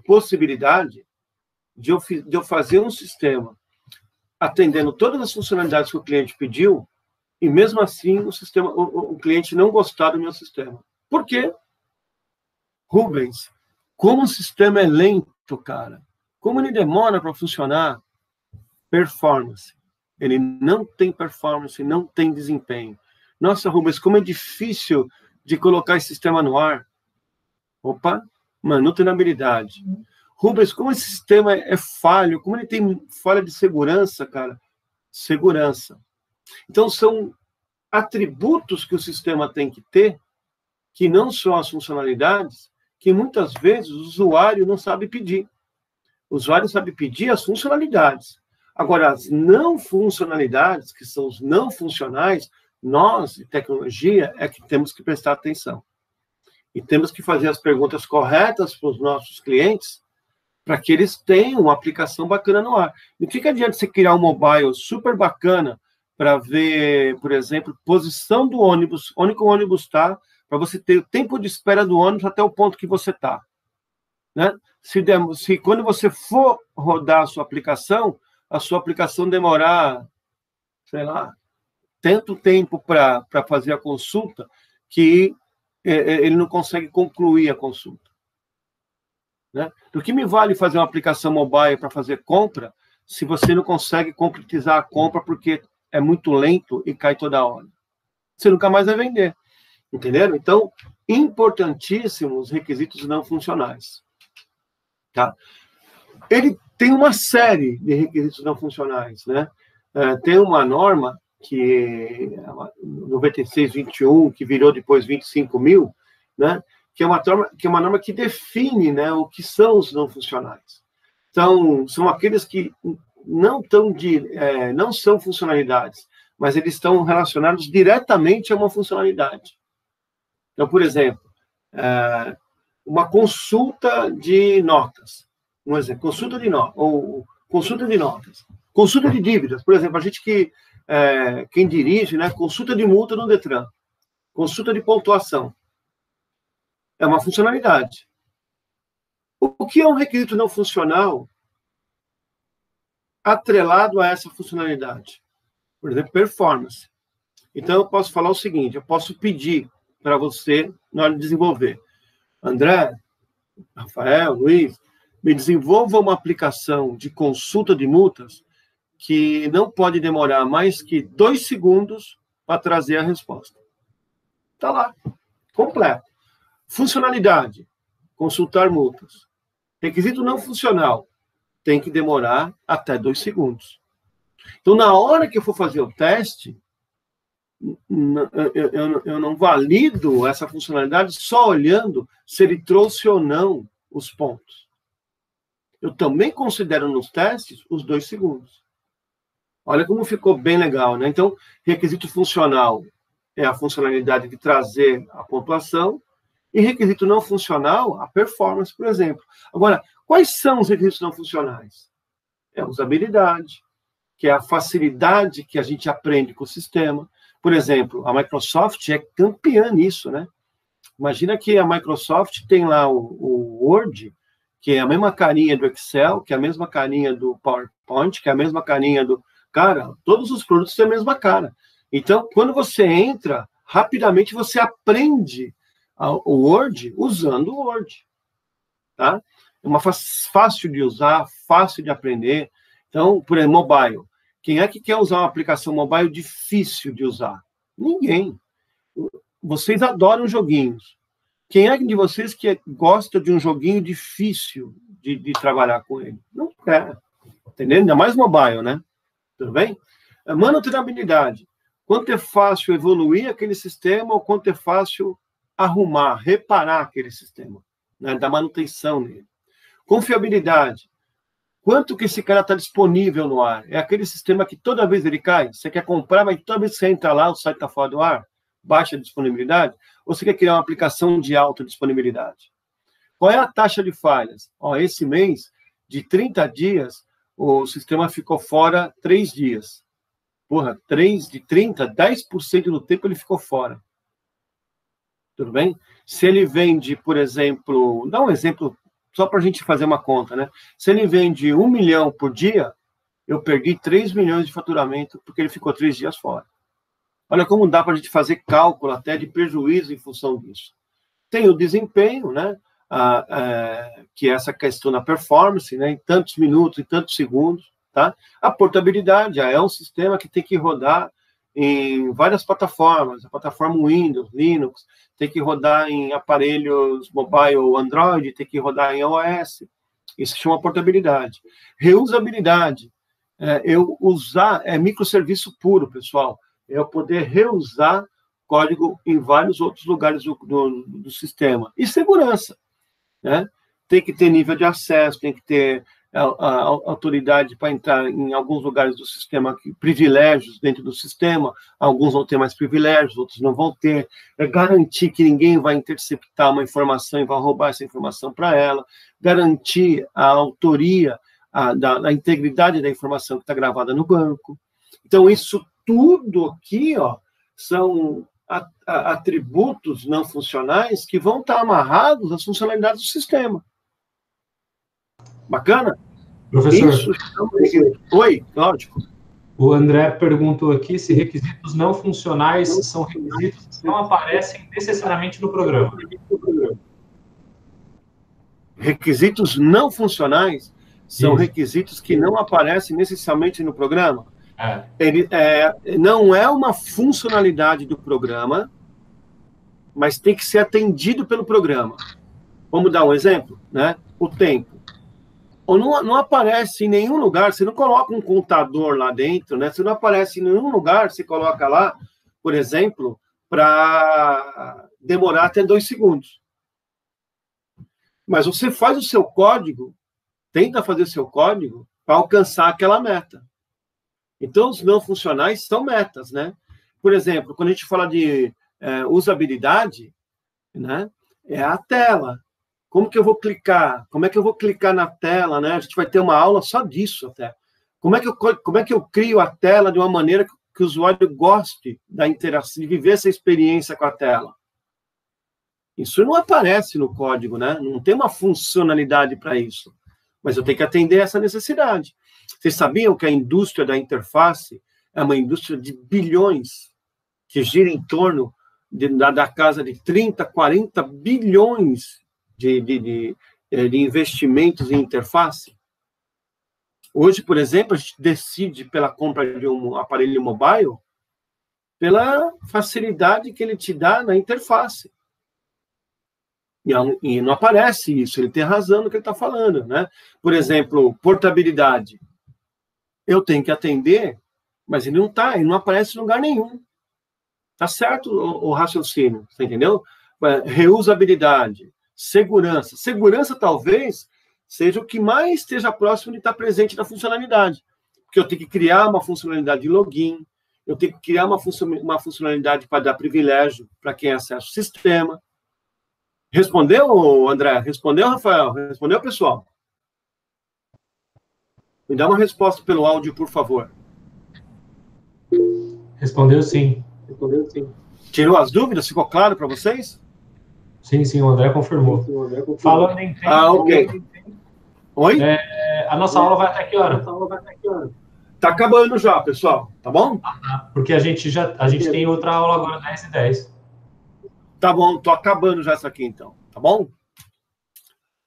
possibilidade de eu fazer um sistema atendendo todas as funcionalidades que o cliente pediu e, mesmo assim, o cliente não gostar do meu sistema. Por quê? Rubens, como o sistema é lento, cara, como ele demora para funcionar, performance. Ele não tem performance, não tem desempenho. Nossa, Rubens, como é difícil de colocar esse sistema no ar. Opa, manutenabilidade. Rubens, como esse sistema é falho, como ele tem falha de segurança, cara? Segurança. Então, são atributos que o sistema tem que ter, que não são as funcionalidades, que muitas vezes o usuário não sabe pedir. O usuário sabe pedir as funcionalidades. Agora, as não funcionalidades, que são os não funcionais, nós, de tecnologia, é que temos que prestar atenção. E temos que fazer as perguntas corretas para os nossos clientes, para que eles tenham uma aplicação bacana no ar. E o que adianta você criar um mobile super bacana para ver, por exemplo, posição do ônibus, onde o ônibus está, para você ter o tempo de espera do ônibus até o ponto que você está. Né? Se quando você for rodar a sua aplicação demorar, sei lá, tanto tempo para fazer a consulta que ele não consegue concluir a consulta. Né? Do que me vale fazer uma aplicação mobile para fazer compra se você não consegue concretizar a compra porque é muito lento e cai toda hora? Você nunca mais vai vender. Entenderam? Então, importantíssimos os requisitos não funcionais. Tá? Ele tem uma série de requisitos não funcionais. Né? Tem uma norma que é 9621, que virou depois 25.000, né? Que é uma norma que define, né, o que são os não funcionais. Então, são aqueles que não são funcionalidades, mas eles estão relacionados diretamente a uma funcionalidade. Então, por exemplo, uma consulta de notas. Um exemplo, consulta de notas. Consulta de dívidas. Por exemplo, a gente quem dirige, né, consulta de multa no Detran. Consulta de pontuação. É uma funcionalidade. O que é um requisito não funcional atrelado a essa funcionalidade? Por exemplo, performance. Então, eu posso falar o seguinte, eu posso pedir para você, na hora de desenvolver, André, Rafael, Luiz, me desenvolva uma aplicação de consulta de multas que não pode demorar mais que 2 segundos para trazer a resposta. Está lá, completo. Funcionalidade, consultar multas. Requisito não funcional, tem que demorar até 2 segundos. Então, na hora que eu for fazer o teste, eu não valido essa funcionalidade só olhando se ele trouxe ou não os pontos. Eu também considero nos testes os 2 segundos. Olha como ficou bem legal, né? Então, requisito funcional é a funcionalidade de trazer a pontuação, e requisito não funcional, a performance, por exemplo. Agora, quais são os requisitos não funcionais? É a usabilidade, que é a facilidade que a gente aprende com o sistema. Por exemplo, a Microsoft é campeã nisso, né? Imagina que a Microsoft tem lá o Word, que é a mesma carinha do Excel, que é a mesma carinha do PowerPoint, que é a mesma carinha do... Cara, todos os produtos têm a mesma cara. Então, quando você entra, rapidamente você aprende o Word usando o Word. Tá? É uma fácil de usar, fácil de aprender. Então, por exemplo, mobile. Quem é que quer usar uma aplicação mobile difícil de usar? Ninguém. Vocês adoram joguinhos. Quem é de vocês que gosta de um joguinho difícil de trabalhar com ele? Não quer. Entendeu? Ainda mais mobile, né? Tudo bem? Manutenabilidade. Quanto é fácil evoluir aquele sistema ou quanto é fácil arrumar, reparar aquele sistema, né? Dar manutenção nele. Confiabilidade. Quanto que esse cara está disponível no ar? É aquele sistema que toda vez ele cai? Você quer comprar, mas toda vez que você entra lá, o site está fora do ar? Baixa disponibilidade? Ou você quer criar uma aplicação de alta disponibilidade? Qual é a taxa de falhas? Esse mês, de 30 dias, o sistema ficou fora 3 dias. Porra, 3 de 30, 10% do tempo ele ficou fora. Tudo bem? Se ele vende, por exemplo, dá um exemplo só para a gente fazer uma conta, né? Se ele vende 1 milhão por dia, eu perdi 3 milhões de faturamento porque ele ficou 3 dias fora. Olha como dá para a gente fazer cálculo até de prejuízo em função disso. Tem o desempenho, né? Que é essa questão da performance, né? Em tantos minutos, em tantos segundos, tá? A portabilidade, é um sistema que tem que rodar em várias plataformas, a plataforma Windows, Linux, tem que rodar em aparelhos mobile Android, tem que rodar em iOS, isso chama portabilidade. Reusabilidade, eu usar, microserviço puro, pessoal, eu poder reusar código em vários outros lugares do sistema. E segurança. né? Tem que ter nível de acesso, tem que ter a autoridade para entrar em alguns lugares do sistema, privilégios dentro do sistema, alguns vão ter mais privilégios, outros não vão ter, garantir que ninguém vai interceptar uma informação e vai roubar essa informação para ela, garantir a autoria, da integridade da informação que está gravada no banco. Então, isso tudo aqui, ó, são atributos não funcionais que vão estar amarrados às funcionalidades do sistema. Bacana? Professor. Isso. Oi, lógico. O André perguntou aqui se requisitos não funcionais são requisitos que não aparecem necessariamente no programa. Requisitos não funcionais são requisitos que não aparecem necessariamente no programa. Ele não é uma funcionalidade do programa, mas tem que ser atendido pelo programa. Vamos dar um exemplo, né? O tempo. Ou não aparece em nenhum lugar, você não coloca um contador lá dentro, né? Você não aparece em nenhum lugar, você coloca lá, por exemplo, para demorar até 2 segundos. Mas você faz o seu código, tenta fazer o seu código para alcançar aquela meta. Então, os não funcionais são metas, né? Por exemplo, quando a gente fala de usabilidade, né? É a tela. Como que eu vou clicar? Como é que eu vou clicar na tela, né? A gente vai ter uma aula só disso até. Como é que eu crio a tela de uma maneira que o usuário goste da interação, de viver essa experiência com a tela? Isso não aparece no código, né? Não tem uma funcionalidade para isso. Mas eu tenho que atender essa necessidade. Vocês sabiam que a indústria da interface é uma indústria de bilhões, que gira em torno da casa de 30, 40 bilhões de investimentos em interface? Hoje, por exemplo, a gente decide pela compra de um aparelho mobile pela facilidade que ele te dá na interface. E não aparece isso, ele tem razão no que ele está falando, né? Por exemplo, portabilidade. Eu tenho que atender, mas ele não aparece em lugar nenhum. Tá certo o raciocínio, você entendeu? Reusabilidade, segurança. Segurança, talvez, seja o que mais esteja próximo de estar presente na funcionalidade. Porque eu tenho que criar uma funcionalidade de login, eu tenho que criar uma funcionalidade para dar privilégio para quem acessa o sistema. Respondeu, André? Respondeu, Rafael? Respondeu, pessoal? Me dá uma resposta pelo áudio, por favor. Respondeu sim. Tirou as dúvidas? Ficou claro para vocês? Sim, o André confirmou. Falando em tempo... ok. Oi? A nossa aula vai até que hora? Tá acabando já, pessoal. Tá bom? Porque a gente tem outra aula agora, 10h10. Tá bom, tô acabando já essa aqui, então. Tá bom?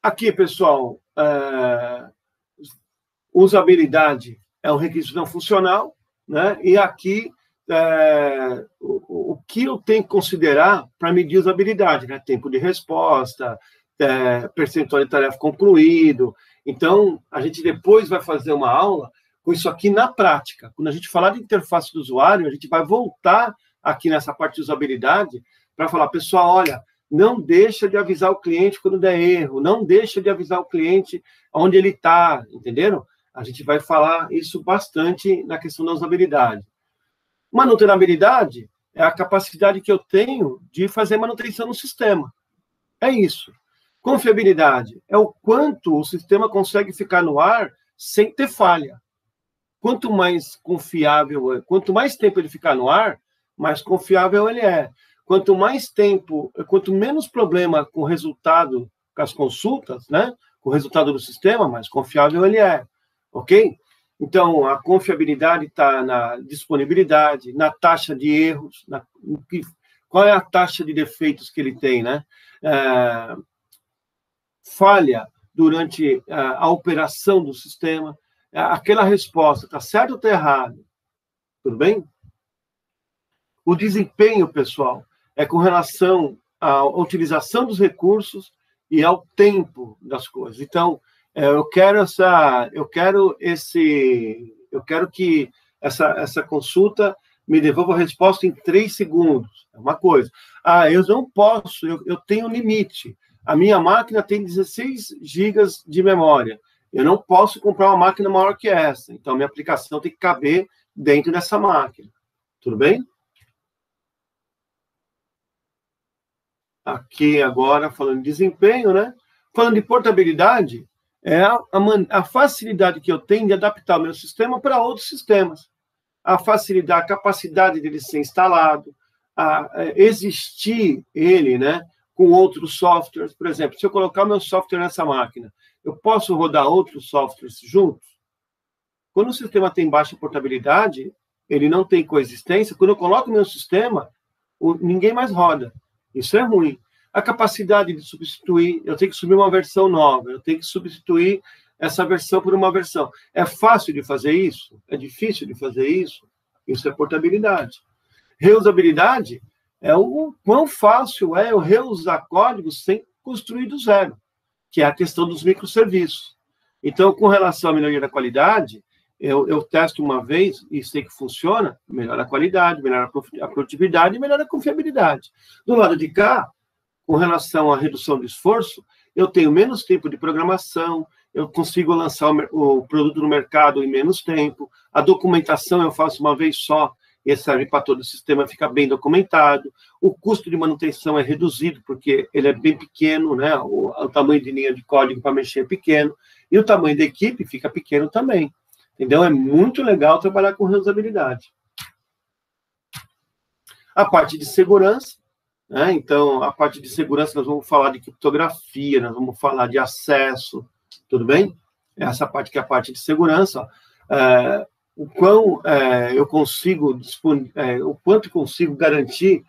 Aqui, pessoal, usabilidade é um requisito não funcional, né? E aqui, o que eu tenho que considerar para medir usabilidade, né? Tempo de resposta, percentual de tarefa concluído. Então, a gente depois vai fazer uma aula com isso aqui na prática. Quando a gente falar de interface do usuário, a gente vai voltar aqui nessa parte de usabilidade para falar, pessoal, olha, não deixa de avisar o cliente quando der erro, não deixa de avisar o cliente onde ele está, entenderam? A gente vai falar isso bastante na questão da usabilidade. Manutenabilidade é a capacidade que eu tenho de fazer manutenção no sistema. É isso. Confiabilidade é o quanto o sistema consegue ficar no ar sem ter falha. Quanto mais confiável, quanto mais tempo ele ficar no ar, mais confiável ele é. Quanto mais tempo, quanto menos problema com o resultado, com as consultas, né? Com o resultado do sistema, mais confiável ele é. Ok? Então, a confiabilidade está na disponibilidade, na taxa de erros, qual é a taxa de defeitos que ele tem, né? Falha durante a operação do sistema, aquela resposta, está certo ou está errado? Tudo bem? O desempenho, pessoal, é com relação à utilização dos recursos e ao tempo das coisas. Então, eu quero que essa consulta me devolva a resposta em 3 segundos. É uma coisa. Eu não posso, eu tenho limite. A minha máquina tem 16 GB de memória. Eu não posso comprar uma máquina maior que essa. Então, minha aplicação tem que caber dentro dessa máquina. Tudo bem? Aqui agora, falando de desempenho, né? Falando de portabilidade, é a facilidade que eu tenho de adaptar o meu sistema para outros sistemas. A facilidade, a capacidade dele ser instalado, a existir ele, né, com outros softwares. Por exemplo, se eu colocar o meu software nessa máquina, eu posso rodar outros softwares juntos? Quando o sistema tem baixa portabilidade, ele não tem coexistência, quando eu coloco o meu sistema, ninguém mais roda. Isso é ruim. A capacidade de substituir, eu tenho que subir uma versão nova, eu tenho que substituir essa versão por uma versão. É fácil de fazer isso? É difícil de fazer isso? Isso é portabilidade. Reusabilidade é o quão fácil é eu reusar códigos sem construir do zero, que é a questão dos microserviços. Então, com relação à melhoria da qualidade, eu testo uma vez e sei que funciona, melhora a qualidade, melhora a produtividade e melhora a confiabilidade. Do lado de cá, com relação à redução de esforço, eu tenho menos tempo de programação, eu consigo lançar o produto no mercado em menos tempo, a documentação eu faço uma vez só, e serve para todo o sistema ficar bem documentado, o custo de manutenção é reduzido, porque ele é bem pequeno, né? O tamanho de linha de código para mexer é pequeno, e o tamanho da equipe fica pequeno também. Entendeu? É muito legal trabalhar com reusabilidade. A parte de segurança, né? Então, a parte de segurança, nós vamos falar de criptografia, nós vamos falar de acesso, tudo bem? Essa parte que é a parte de segurança, o quanto consigo garantir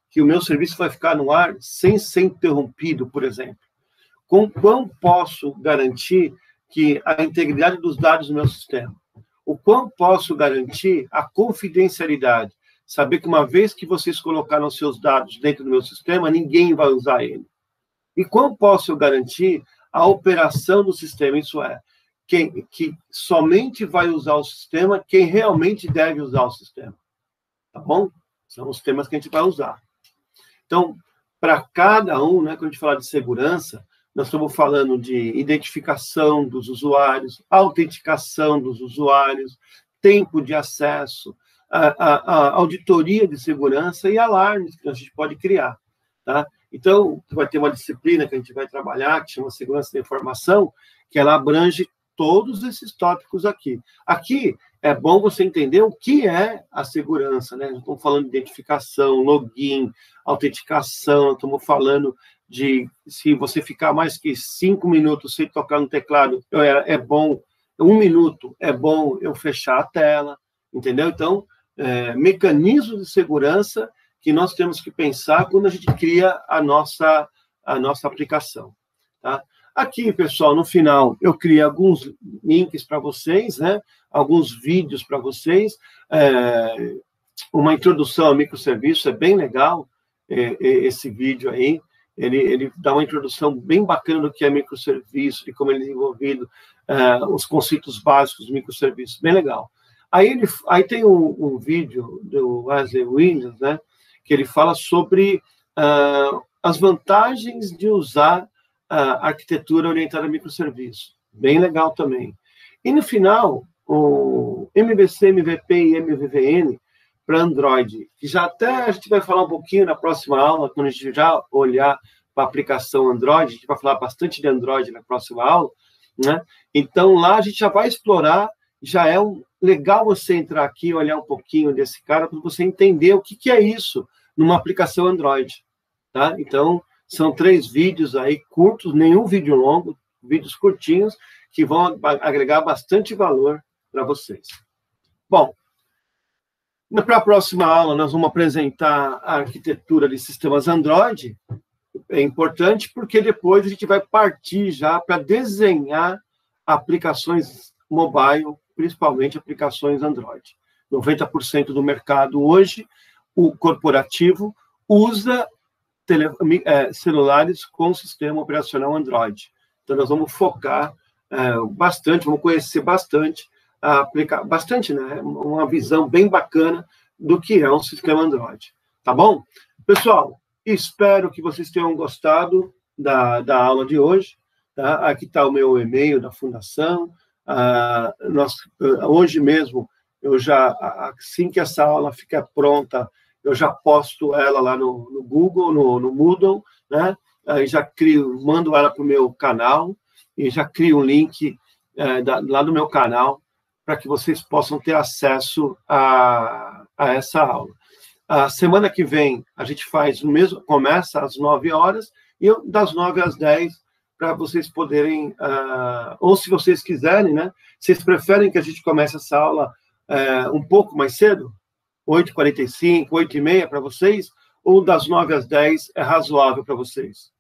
que o meu serviço vai ficar no ar sem ser interrompido, por exemplo. Com quão posso garantir que a integridade dos dados do meu sistema? O quão posso garantir a confidencialidade? Saber que uma vez que vocês colocaram os seus dados dentro do meu sistema, ninguém vai usar ele. E quão posso garantir a operação do sistema? Isso é, que somente vai usar o sistema quem realmente deve usar o sistema. Tá bom? São os temas que a gente vai usar. Então, para cada um, né, quando a gente fala de segurança, nós estamos falando de identificação dos usuários, autenticação dos usuários, tempo de acesso, a auditoria de segurança e alarmes que a gente pode criar. Tá? Então, vai ter uma disciplina que a gente vai trabalhar, que chama Segurança da Informação, que ela abrange todos esses tópicos aqui. Aqui é bom você entender o que é a segurança, né? Nós estamos falando de identificação, login, autenticação, estamos falando de se você ficar mais que 5 minutos sem tocar no teclado, é bom, 1 minuto é bom eu fechar a tela, entendeu? Então, mecanismos de segurança que nós temos que pensar quando a gente cria a nossa aplicação, tá? Aqui, pessoal, no final, eu criei alguns links para vocês, né? Alguns vídeos para vocês, uma introdução ao microserviço, é bem legal esse vídeo aí, ele dá uma introdução bem bacana do que é microserviço, de como ele é desenvolvido, os conceitos básicos do microserviço, bem legal. Aí tem um vídeo do Wesley Williams, né, que ele fala sobre as vantagens de usar a arquitetura orientada a microserviço. Bem legal também. E no final, o MVC, MVP e MVVN para Android, que já até a gente vai falar um pouquinho na próxima aula, quando a gente já olhar para a aplicação Android, a gente vai falar bastante de Android na próxima aula, né? Então, lá a gente já vai explorar, já é legal você entrar aqui e olhar um pouquinho desse cara, para você entender o que é isso numa aplicação Android, tá? Então, são 3 vídeos aí curtos, nenhum vídeo longo, vídeos curtinhos, que vão agregar bastante valor para vocês. Bom, para a próxima aula, nós vamos apresentar a arquitetura de sistemas Android. É importante porque depois a gente vai partir já para desenhar aplicações mobile, principalmente aplicações Android. 90% do mercado hoje, o corporativo, usa celulares com sistema operacional Android. Então, nós vamos focar bastante, vamos conhecer bastante, aplicar bastante, né? Uma visão bem bacana do que é um sistema Android. Tá bom? Pessoal, espero que vocês tenham gostado da aula de hoje. Tá? Aqui está o meu e-mail da Fundação. Hoje mesmo, assim que essa aula ficar pronta, eu já posto ela lá no Google, no Moodle, né? Aí já mando ela para o meu canal e já crio um link lá no meu canal para que vocês possam ter acesso a essa aula. A semana que vem, a gente faz o mesmo, começa às 9 horas, e das 9 às 10, para vocês poderem, ou se vocês quiserem, né? Vocês preferem que a gente comece essa aula um pouco mais cedo? 8h45, 8h30 para vocês? Ou das 9 às 10 é razoável para vocês?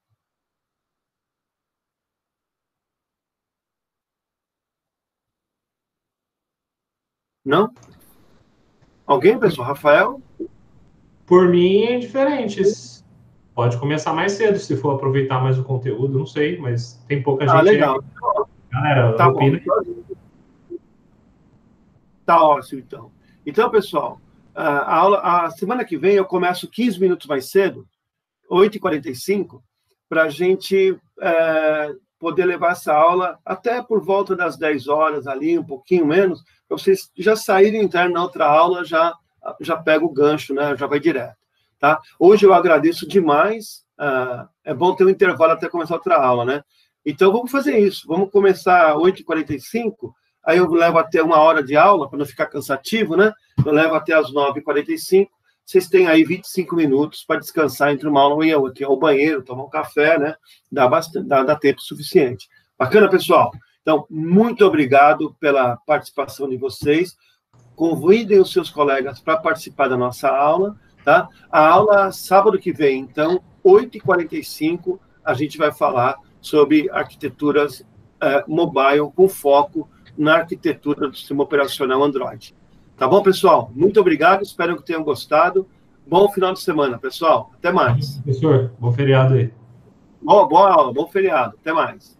Não? Alguém, pessoal? Rafael? Por mim, é diferente. Pode começar mais cedo, se for aproveitar mais o conteúdo, não sei, mas tem pouca gente legal. aí. Galera, tá opina. Tá ótimo, então. Então, pessoal, a semana que vem eu começo 15 minutos mais cedo, 8h45, para a gente poder levar essa aula até por volta das 10 horas ali, um pouquinho menos, para vocês já saírem e entrarem na outra aula, já pega o gancho, né? Já vai direto. Tá? Hoje eu agradeço demais, é bom ter um intervalo até começar outra aula, né? Então, vamos fazer isso, vamos começar às 8h45, aí eu levo até 1 hora de aula, para não ficar cansativo, né? Eu levo até às 9h45, vocês têm aí 25 minutos para descansar entre uma aula e a outra, ir ao banheiro, tomar um café, né? Dá tempo suficiente. Bacana, pessoal? Então, muito obrigado pela participação de vocês, convidem os seus colegas para participar da nossa aula, tá? A aula sábado que vem, então, 8h45, a gente vai falar sobre arquiteturas mobile com foco na arquitetura do sistema operacional Android. Tá bom, pessoal? Muito obrigado, espero que tenham gostado. Bom final de semana, pessoal. Até mais. Professor, bom feriado aí. Boa aula, bom feriado. Até mais.